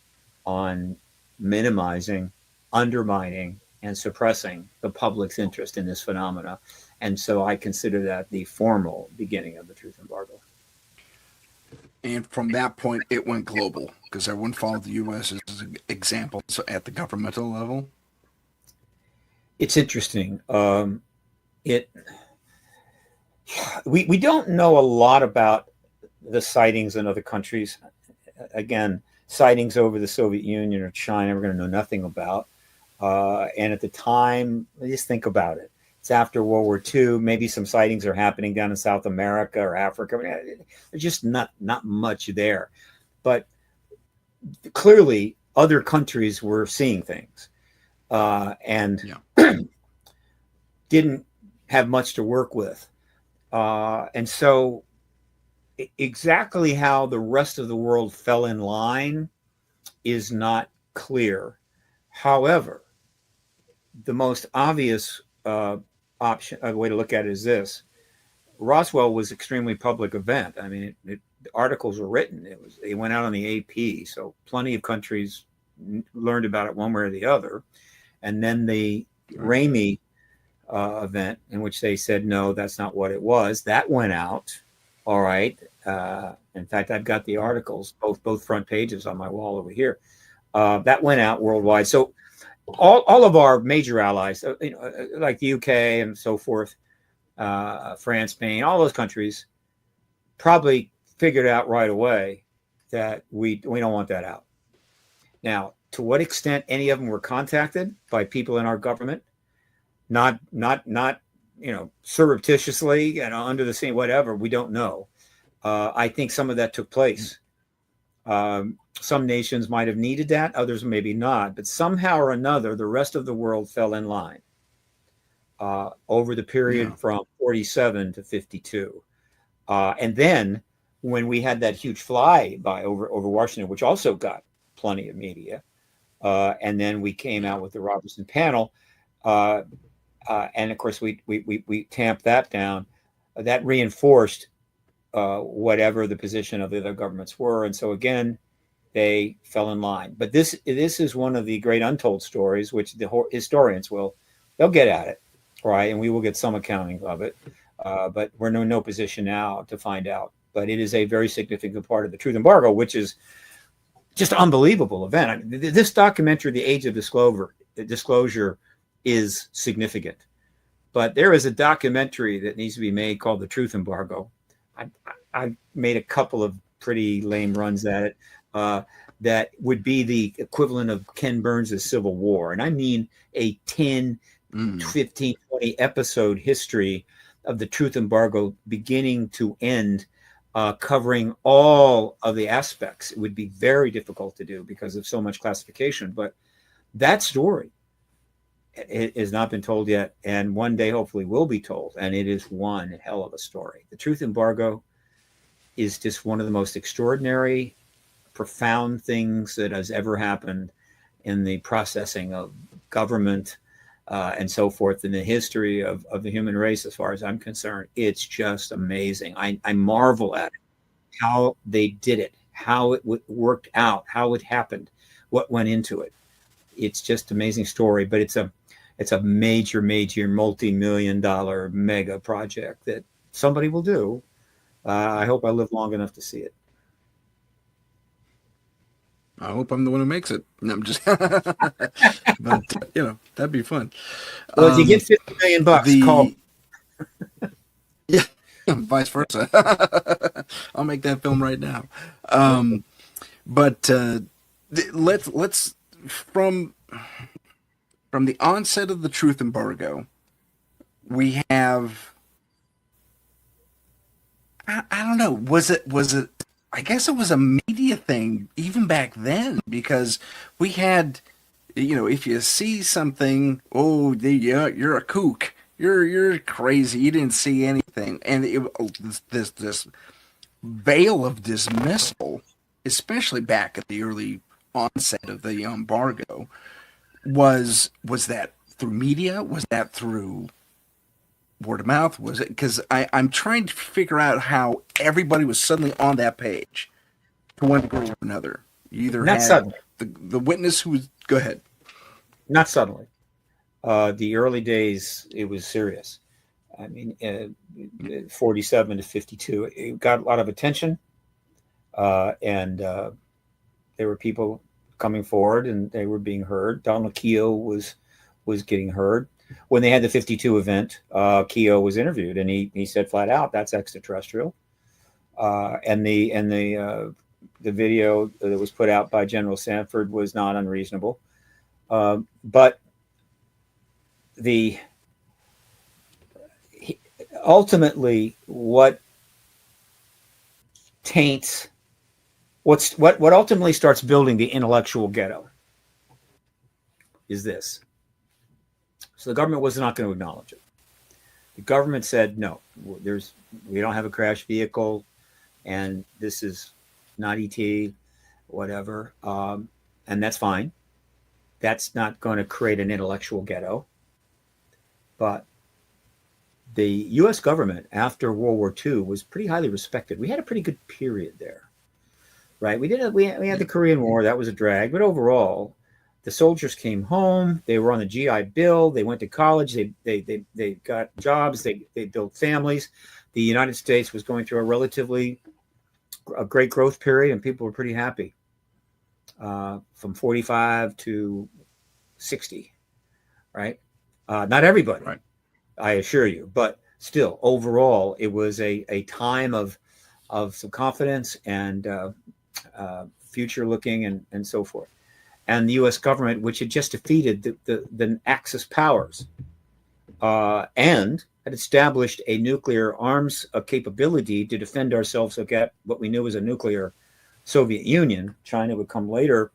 on minimizing, undermining, and suppressing the public's interest in this phenomena. And so I consider that the formal beginning of the truth embargo. And from that point, it went global because everyone followed the U.S. as examples at the governmental level. It's interesting. We don't know a lot about the sightings in other countries. Again, sightings over the Soviet Union or China, we're going to know nothing about. And at the time, just think about it. It's after World War II. Maybe some sightings are happening down in South America or Africa. I mean, there's just not much there. But clearly, other countries were seeing things and didn't have much to work with. And so exactly how the rest of the world fell in line is not clear. However, the most obvious way to look at it is this: Roswell was an extremely public event. I mean, the articles were written. They went out on the AP, so plenty of countries learned about it one way or the other. And then the Ramey event, in which they said no, that's not what it was, that went out. All right. In fact, I've got the articles, both front pages on my wall over here. That went out worldwide. So all of our major allies, like the UK and so forth, France, Spain, all those countries probably figured out right away that we don't want that out. Now, to what extent any of them were contacted by people in our government, not surreptitiously, under the same whatever, we don't know. I think some of that took place. Some nations might have needed that, others maybe not, but somehow or another, the rest of the world fell in line over the period from 47 to 52. And then when we had that huge flyby over Washington, which also got plenty of media, and then we came out with the Robertson panel, and of course we tamped that down. That reinforced whatever the position of the other governments were, and so again, they fell in line. But this is one of the great untold stories, which the historians they'll get at it. right? And we will get some accounting of it, but we're in no position now to find out. But it is a very significant part of the truth embargo, which is just an unbelievable event. I mean, this documentary, The Age of Disclosure, is significant. But there is a documentary that needs to be made called The Truth Embargo. I made a couple of pretty lame runs at it. That would be the equivalent of Ken Burns' Civil War. And I mean a 10, 15, 20 episode history of the truth embargo beginning to end, covering all of the aspects. It would be very difficult to do because of so much classification. But that story, it has not been told yet, and one day hopefully will be told. And it is one hell of a story. The truth embargo is just one of the most extraordinary, profound things that has ever happened in the processing of government and so forth in the history of the human race, as far as I'm concerned. It's just amazing. I marvel at it, how they did it, how it worked out, how it happened, what went into it. It's just an amazing story, but it's a major, multi-million-dollar mega project that somebody will do. I hope I live long enough to see it. I hope I'm the one who makes it. No, I'm just, but that'd be fun. Well, if you get $50 million, call. Yeah, vice versa. I'll make that film right now. But let's from the onset of the truth embargo, we have. I don't know. Was it? I guess it was a media thing even back then, because we had, if you see something, you're a kook, you're crazy, you didn't see anything, and this veil of dismissal, especially back at the early onset of the embargo, was that through media? Was that through word of mouth? Was it because I'm trying to figure out how everybody was suddenly on that page to one degree or another? You either Not had suddenly. the witness who was, go ahead. Not suddenly. The early days, it was serious. I mean, 47 to 52, it got a lot of attention, and there were people coming forward, and they were being heard. Donald Keogh was getting heard. When they had the 52 event, Keogh was interviewed, and he said flat out, "That's extraterrestrial." And the video that was put out by General Sanford was not unreasonable. But ultimately, what taints, what ultimately starts building the intellectual ghetto is this. So the government was not going to acknowledge it. The government said, no, we don't have a crash vehicle, and this is not ET, whatever. And that's fine. That's not going to create an intellectual ghetto. But the U.S. government after World War II was pretty highly respected. We had a pretty good period there, right? We had the Korean War. That was a drag. But overall, the soldiers came home. They were on the GI Bill. They went to college. They got jobs. They built families. The United States was going through a great growth period, and people were pretty happy. From 45 to 60, right? Not everybody, Right. I assure you, but still, overall, it was a time of some confidence and future looking and so forth. And the U.S. government, which had just defeated the Axis powers and had established a nuclear arms capability to defend ourselves against what we knew was a nuclear Soviet Union. China would come later.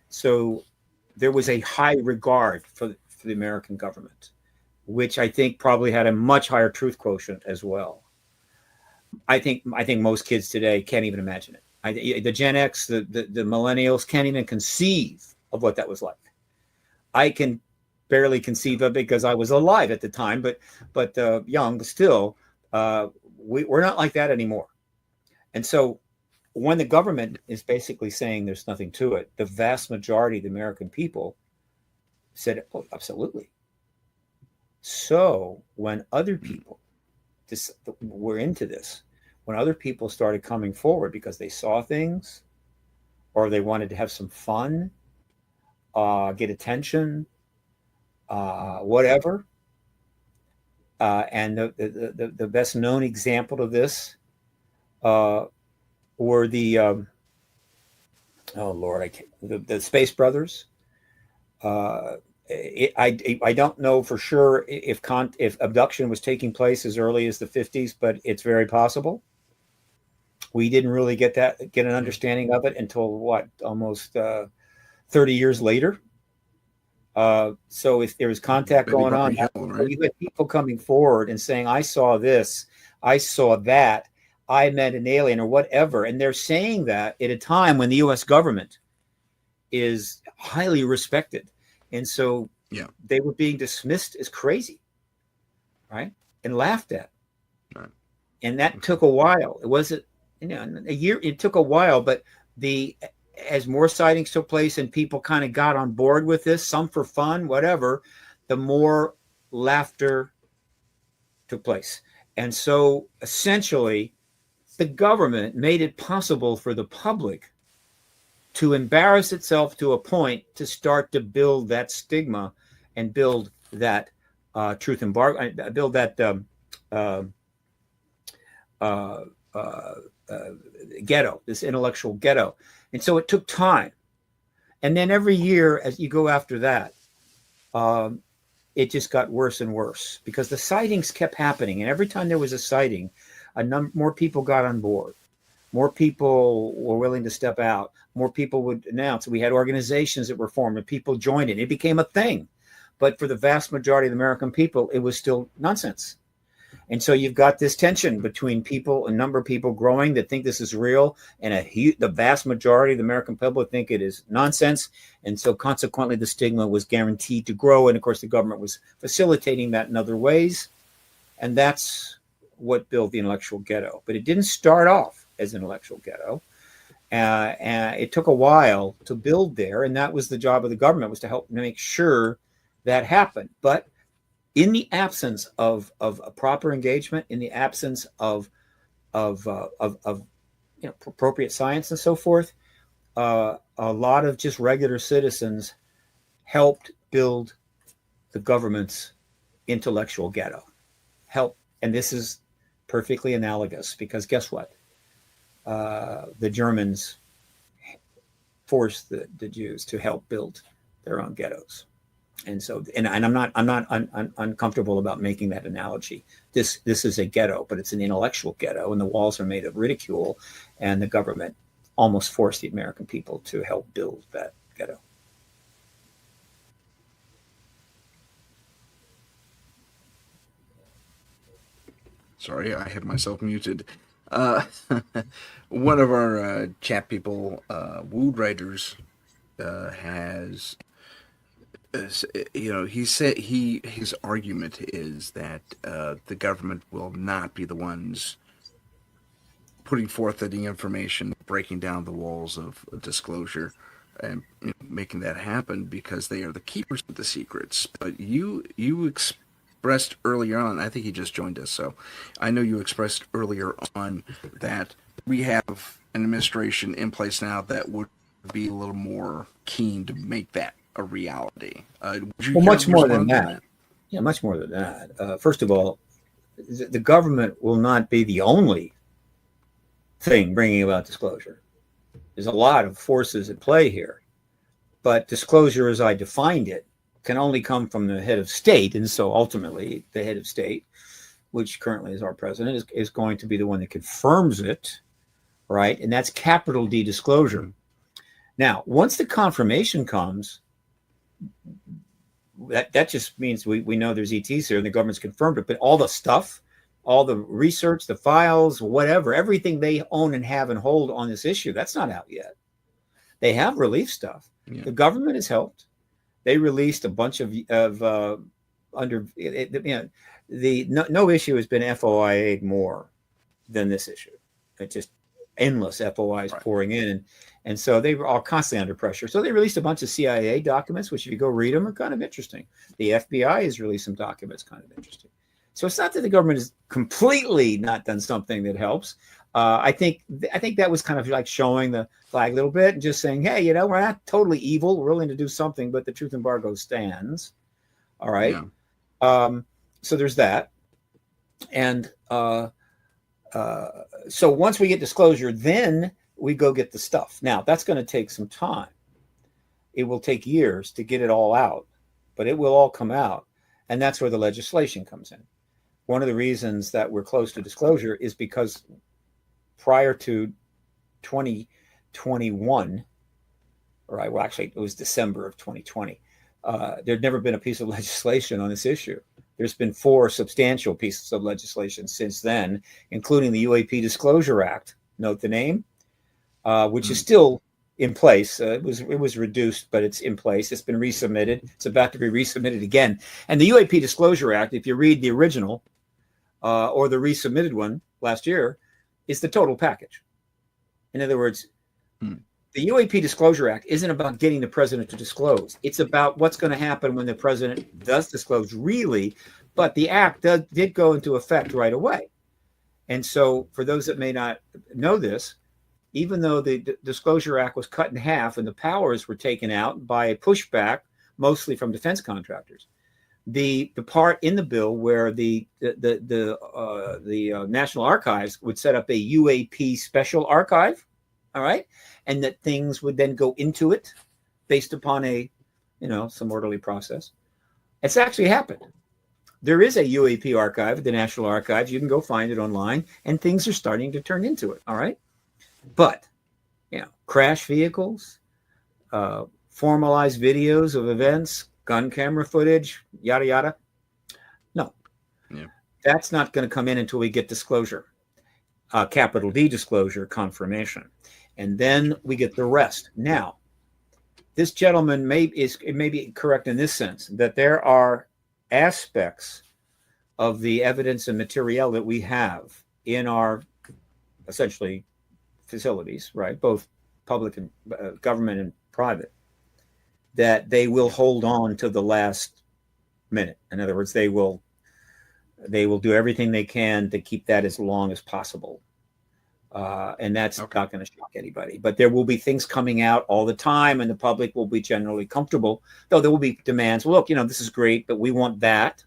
So there was a high regard for the American government, which I think probably had a much higher truth quotient as well. I think most kids today can't even imagine it. The Gen X, the millennials can't even conceive of what that was like. I can barely conceive of it because I was alive at the time, but young still. We're not like that anymore. And so when the government is basically saying there's nothing to it, the vast majority of the American people said, "Oh, absolutely." So when other people were into this, when other people started coming forward because they saw things or they wanted to have some fun, get attention, whatever. And the best known example of this were oh Lord, the Space Brothers. I don't know for sure if abduction was taking place as early as the 50s, but it's very possible. We didn't really get an understanding of it until what, almost 30 years later. So if there was contact going on, you had people coming forward and saying, I saw this, I saw that, I met an alien or whatever. And they're saying that at a time when the US government is highly respected. And so they were being dismissed as crazy, right? And laughed at. Right. And that took a while. It wasn't, a year, it took a while, but as more sightings took place and people kind of got on board with this, some for fun, whatever, the more laughter took place. And so essentially, the government made it possible for the public to embarrass itself to a point to start to build that stigma and build that truth embargo, build that ghetto, this intellectual ghetto. And so it took time. And then every year as you go after that, it just got worse and worse because the sightings kept happening. And every time there was a sighting, more people got on board. More people were willing to step out. More people would announce. We had organizations that were formed and people joined it. It became a thing. But for the vast majority of the American people, it was still nonsense. And so you've got this tension between people, a number of people growing that think this is real, and the vast majority of the American public think it is nonsense. And so consequently, the stigma was guaranteed to grow. And of course, the government was facilitating that in other ways. And that's what built the intellectual ghetto. But it didn't start off as an intellectual ghetto. And it took a while to build there. And that was the job of the government, was to help make sure that happened. But in the absence of a proper engagement, in the absence of appropriate science and so forth, a lot of just regular citizens helped build the government's intellectual ghetto. And this is perfectly analogous because guess what? The Germans forced the Jews to help build their own ghettos. And so, and I'm not uncomfortable about making that analogy. This is a ghetto, but it's an intellectual ghetto, and the walls are made of ridicule, and the government almost forced the American people to help build that ghetto. Sorry, I had myself muted. One of our chat people, Wood Writers, has, he said his argument is that the government will not be the ones putting forth the information, breaking down the walls of disclosure, and making that happen because they are the keepers of the secrets. But you expressed earlier on, I think he just joined us, so I know you expressed earlier on that we have an administration in place now that would be a little more keen to make that a reality. Well, much more than that. Yeah, much more than that. First of all, the government will not be the only thing bringing about disclosure. There's a lot of forces at play here, but disclosure, as I defined it, can only come from the head of state, and so ultimately, the head of state, which currently is our president, is going to be the one that confirms it, right? And that's capital D disclosure. Now, once the confirmation comes, that just means we know there's ETs here and the government's confirmed it, but all the stuff, all the research, the files, whatever, everything they own and have and hold on this issue, that's not out yet. They have released stuff. Yeah. The government has helped. They released a bunch of no issue has been FOIA'd more than this issue. It just endless FOIs Right. pouring in. And so they were all constantly under pressure. So they released a bunch of CIA documents, which if you go read them are kind of interesting. The FBI has released some documents kind of interesting. So it's not that the government has completely not done something that helps. I think that was kind of like showing the flag a little bit and just saying, hey, we're not totally evil. We're willing to do something, but the truth embargo stands. All right. Yeah. So there's that. And so once we get disclosure, then we go get the stuff. Now, that's going to take some time. It will take years to get it all out, but it will all come out. And that's where the legislation comes in. One of the reasons that we're close to disclosure is because prior to 2021, right, well, actually, it was December of 2020, there'd never been a piece of legislation on this issue. There's been 4 substantial pieces of legislation since then, including the UAP Disclosure Act, note the name, which is still in place. It was reduced, but it's in place. It's been resubmitted. It's about to be resubmitted again. And the UAP Disclosure Act, if you read the original or the resubmitted one last year, is the total package. In other words, the UAP Disclosure Act isn't about getting the president to disclose. It's about what's going to happen when the president does disclose, really. But the act did go into effect right away. And so for those that may not know this, even though the Disclosure Act was cut in half and the powers were taken out by a pushback, mostly from defense contractors, the part in the bill where the National Archives would set up a UAP special archive, all right, and that things would then go into it based upon some orderly process. It's actually happened. There is a UAP archive at the National Archives. You can go find it online, and things are starting to turn into it, all right? But, crash vehicles, formalized videos of events, gun camera footage, yada, yada. No. Yeah. That's not going to come in until we get disclosure, capital D disclosure confirmation. And then we get the rest. Now, this gentleman may be correct in this sense, that there are aspects of the evidence and material that we have in our essentially facilities, right, both public and government and private, that they will hold on to the last minute. In other words, they will do everything they can to keep that as long as possible. And that's not going to shock anybody. But there will be things coming out all the time, and the public will be generally comfortable, though there will be demands. Well, look, this is great, but we want that.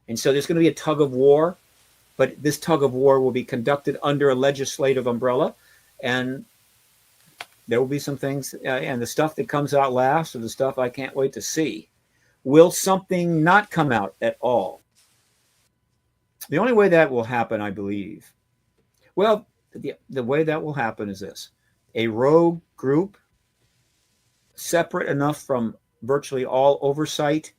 And so there's going to be a tug of war, but this tug of war will be conducted under a legislative umbrella. And there will be some things, and the stuff that comes out last, or the stuff I can't wait to see. Will something not come out at all? The only way that will happen, I believe, well, the way that will happen is this: a rogue group, separate enough from virtually all oversight,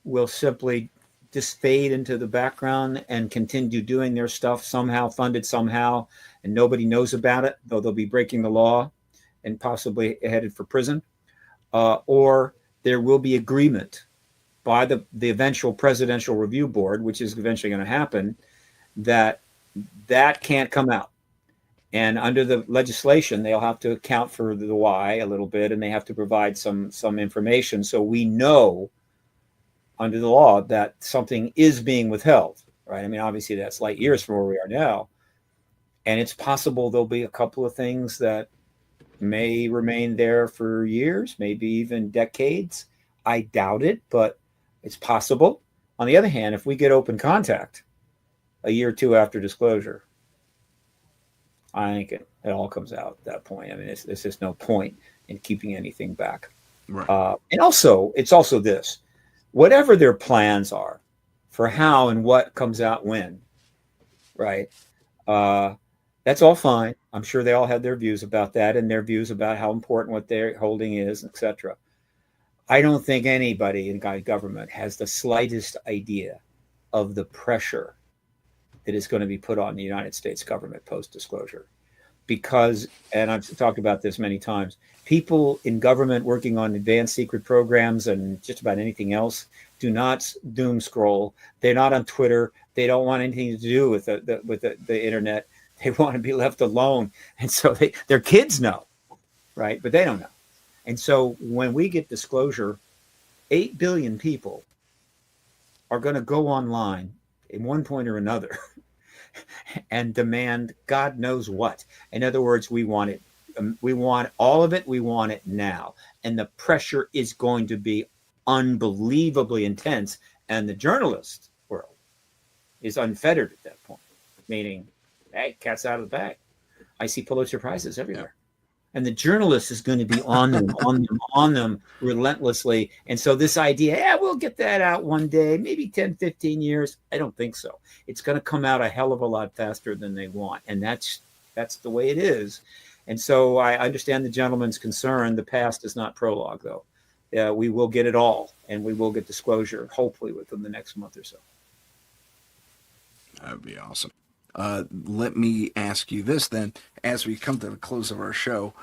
will simply just fade into the background and continue doing their stuff, somehow funded somehow, and nobody knows about it, though they'll be breaking the law and possibly headed for prison. Or there will be agreement by the eventual Presidential Review Board, which is eventually going to happen, that can't come out. And under the legislation, they'll have to account for the why a little bit, and they have to provide some information so we know under the law that something is being withheld, right? I mean, obviously that's light years from where we are now. And it's possible there'll be a couple of things that may remain there for years, maybe even decades. I doubt it, but it's possible. On the other hand, if we get open contact a year or two after disclosure, I think it all comes out at that point. I mean, there's just no point in keeping anything back. Right. And also, it's also this: whatever their plans are for how and what comes out when, right? That's all fine. I'm sure they all have their views about that and their views about how important what they're holding is, etc. I don't think anybody in government has the slightest idea of the pressure that is going to be put on the United States government post-disclosure. Because, and I've talked about this many times, people in government working on advanced secret programs and just about anything else do not doom scroll. They're not on Twitter. They don't want anything to do with the internet. They want to be left alone. And so their kids know, right? But they don't know. And so when we get disclosure, 8 billion people are going to go online in one point or another and demand God knows what. In other words, we want it. We want all of it. We want it now. And the pressure is going to be unbelievably intense. And the journalist world is unfettered at that point, meaning, hey, cat's out of the bag. I see Pulitzer Prizes everywhere. And the journalist is going to be on them relentlessly. And so this idea, yeah, we'll get that out one day, maybe 10, 15 years. I don't think so. It's going to come out a hell of a lot faster than they want. And that's the way it is. And so I understand the gentleman's concern. The past is not prologue, though. We will get it all, and we will get disclosure, hopefully within the next month or so. That would be awesome. Let me ask you this then, as we come to the close of our show.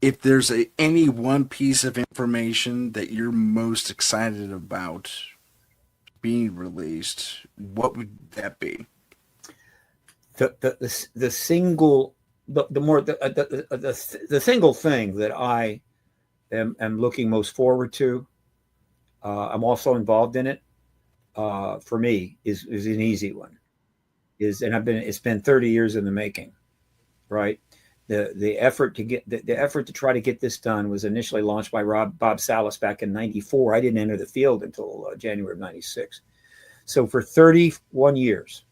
If there's any one piece of information that you're most excited about being released, what would that be? The single thing that I am looking most forward to, I'm also involved in it, for me is an easy one. It's been 30 years in the making, right? The effort to try to get this done was initially launched by Bob Salas back in '94. I didn't enter the field until January of '96. So for 31 years,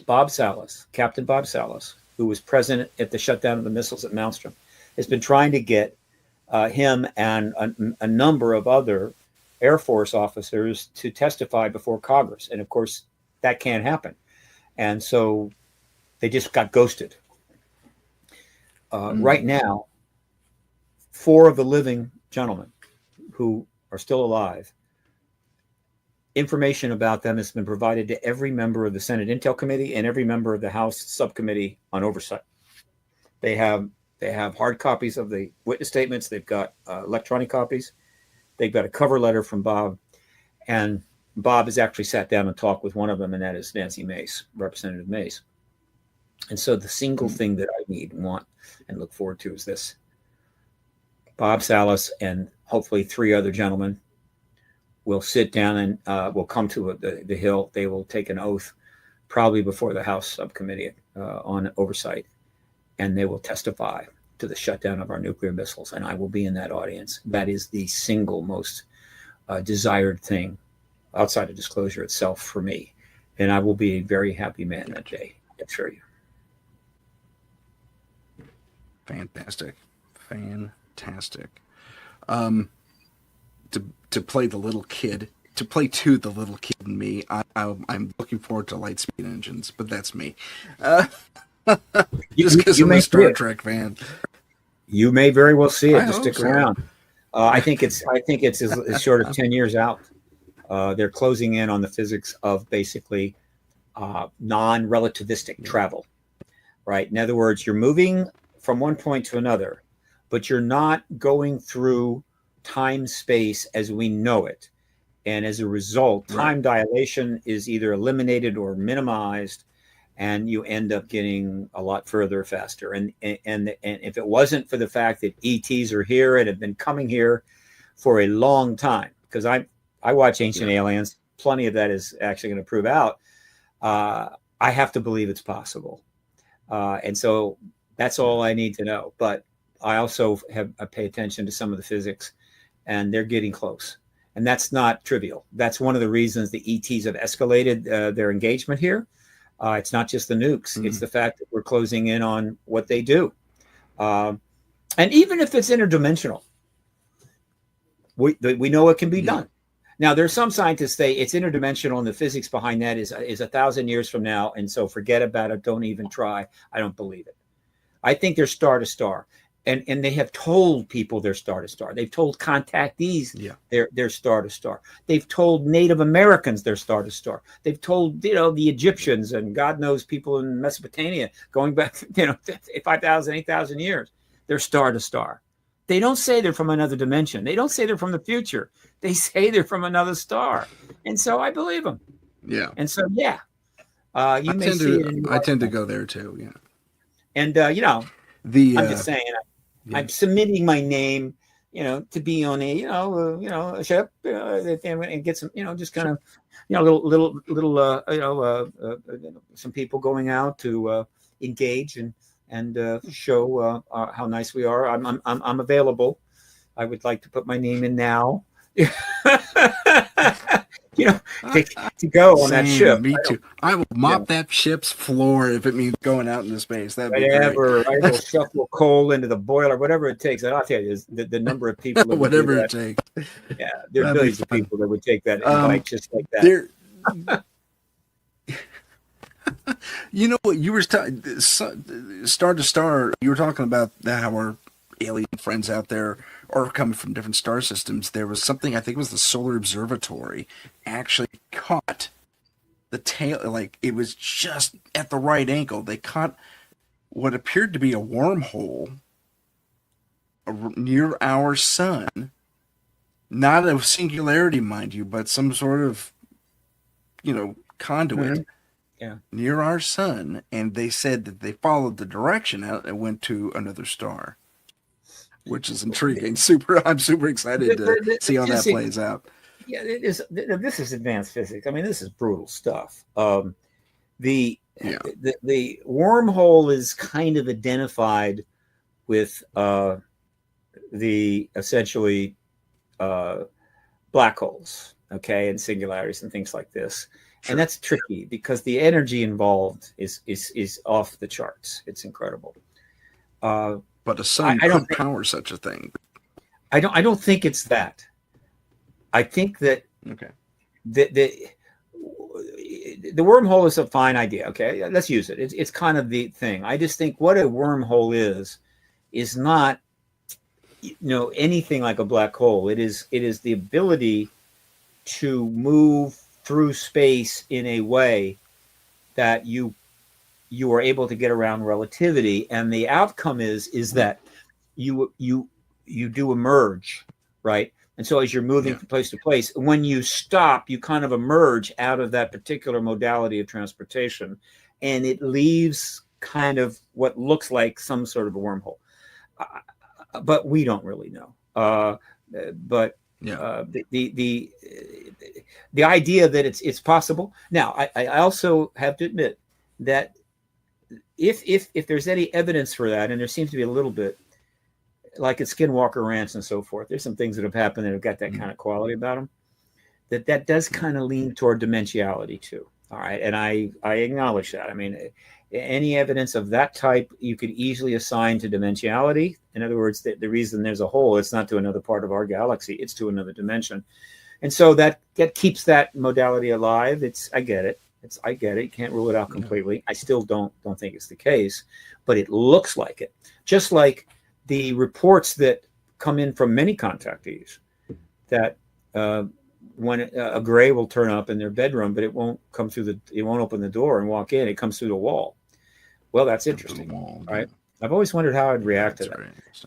Captain Bob Salas, who was present at the shutdown of the missiles at Malmstrom, has been trying to get him and a number of other Air Force officers to testify before Congress. And of course, that can't happen. And so they just got ghosted. Right now, 4 of the living gentlemen who are still alive, information about them has been provided to every member of the Senate Intel Committee and every member of the House Subcommittee on Oversight. They have hard copies of the witness statements. They've got electronic copies. They've got a cover letter from Bob. And Bob has actually sat down and talked with one of them, and that is Nancy Mace, Representative Mace. And so the single thing that I need and want and look forward to is this. Bob Salas and hopefully 3 other gentlemen will sit down and will come to the Hill. They will take an oath, probably before the House Subcommittee on Oversight, and they will testify to the shutdown of our nuclear missiles. And I will be in that audience. That is the single most desired thing outside of disclosure itself for me. And I will be a very happy man that day. I assure you. Fantastic. To play the little kid, to play to the little kid in me, I'm looking forward to Lightspeed Engines, but that's me. Just because I'm a Star Trek fan. You may very well see it. Just stick around. I think it's as short of 10 years out. They're closing in on the physics of basically non-relativistic travel, right? In other words, you're moving from one point to another, but you're not going through time space as we know it. And as a result, time dilation is either eliminated or minimized, and you end up getting a lot further faster. And if it wasn't for the fact that ETs are here and have been coming here for a long time, because I watch Ancient Aliens, plenty of that is actually going to prove out. I have to believe it's possible. And so that's all I need to know. But I also I pay attention to some of the physics, and they're getting close. And that's not trivial. That's one of the reasons the ETs have escalated their engagement here. It's not just the nukes. It's the fact that we're closing in on what they do. And even if it's interdimensional, we know it can be done. Now, there's some scientists say it's interdimensional, and the physics behind that is 1,000 years from now. And so forget about it. Don't even try. I don't believe it. I think they're star to star. And they have told people they're star to star. They've told contactees they're star to star. They've told Native Americans they're star to star. They've told, the Egyptians and God knows people in Mesopotamia going back, 5,000, 8,000 years. They're star to star. They don't say they're from another dimension. They don't say they're from the future. They say they're from another star. And so I believe them. Yeah. And so, You may see it in your I tend to lifetime. go there too. Yeah. And The I'm just saying, yeah. I'm submitting my name, to be on a, a ship, and get some, just kind of, little, some people going out to engage and show how nice we are. I'm available. I would like to put my name in now. you know, to go on that Same, ship. me too. I will Yeah. mop that ship's floor if it means going out into space. That'd be great. Whatever, I will shuffle coal into the boiler, whatever it takes. And I'll tell you, the number of people that would do Whatever it that. takes. Yeah, there are That'd be billions of fun. people that would take that invite just like that. There, you know what you were star to star. You were talking about how our alien friends out there are coming from different star systems. There was something, I think it was the Solar Observatory, actually caught the tail. Like it was just at the right angle. They caught what appeared to be a wormhole near our sun. Not a singularity, mind you, but some sort of, conduit. Mhm. Yeah. Near our sun, and they said that they followed the direction out and went to another star, which is intriguing. I'm super excited to see how that plays out. Yeah, it is. This is advanced physics. I mean, this is brutal stuff. The Yeah. the wormhole is kind of identified with the essentially black holes, okay, and singularities and things like this. Sure. And that's tricky because the energy involved is off the charts. It's incredible. But a sun could power such a thing. I don't think it's that. I think that the wormhole is a fine idea. Okay, let's use it. It's kind of the thing. I just think what a wormhole is not anything like a black hole. It is the ability to move through space in a way that you are able to get around relativity, and the outcome is that you do emerge, right? And so as you're moving from place to place, when you stop, you kind of emerge out of that particular modality of transportation, and it leaves kind of what looks like some sort of a wormhole. But we don't really know. The idea that it's possible. Now, I also have to admit that if there's any evidence for that, and there seems to be a little bit, like at Skinwalker Ranch and so forth, there's some things that have happened that have got that kind of quality about them. That does kind of lean toward dimensionality too. All right, and I acknowledge that. I mean, any evidence of that type you could easily assign to dimensionality. In other words, the reason there's a hole, it's not to another part of our galaxy, it's to another dimension. And so that keeps that modality alive. I get it. You can't rule it out completely. I still don't think it's the case, but it looks like it. Just like the reports that come in from many contactees that when a gray will turn up in their bedroom, but it won't open the door and walk in. It comes through the wall. Well, that's interesting, right? I've always wondered how I'd react to that.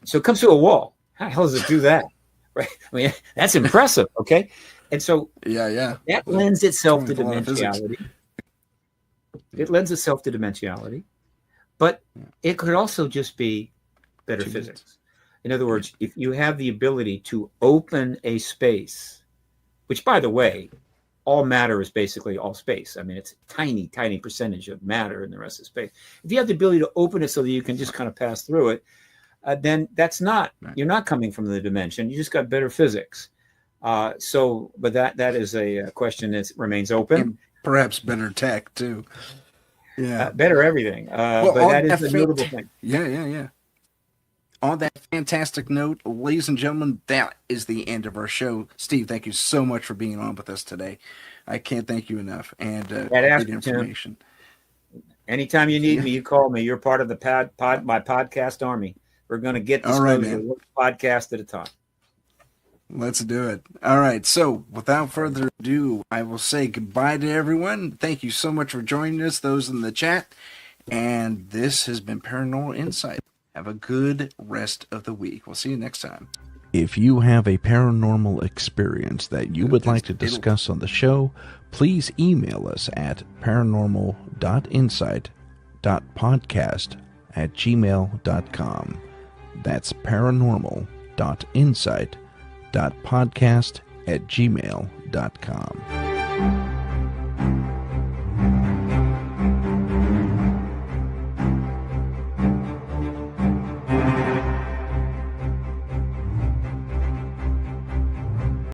So it comes through a wall. How the hell does it do that? Right? I mean, that's impressive. Okay. And so that lends itself to dimensionality. It lends itself to dimensionality, but it could also just be better physics. In other words, if you have the ability to open a space, which, by the way, all matter is basically all space. I mean, it's a tiny, tiny percentage of matter in the rest of space. If you have the ability to open it so that you can just kind of pass through it, then you're not coming from the dimension. You just got better physics. But that is a question that remains open. And perhaps better tech too. Yeah, better everything. But that is a notable thing. Yeah. On that fantastic note, ladies and gentlemen, that is the end of our show. Steve, thank you so much for being on with us today. I can't thank you enough. And great information. Anytime you need me, you call me. You're part of the my podcast army. We're going to get this one podcast at a time. Let's do it. All right. So without further ado, I will say goodbye to everyone. Thank you so much for joining us, those in the chat. And this has been Paranormal Insight. Have a good rest of the week. We'll see you next time. If you have a paranormal experience that you would like to discuss on the show, please email us at paranormal.insight.podcast@gmail.com. That's paranormal.insight.podcast@gmail.com.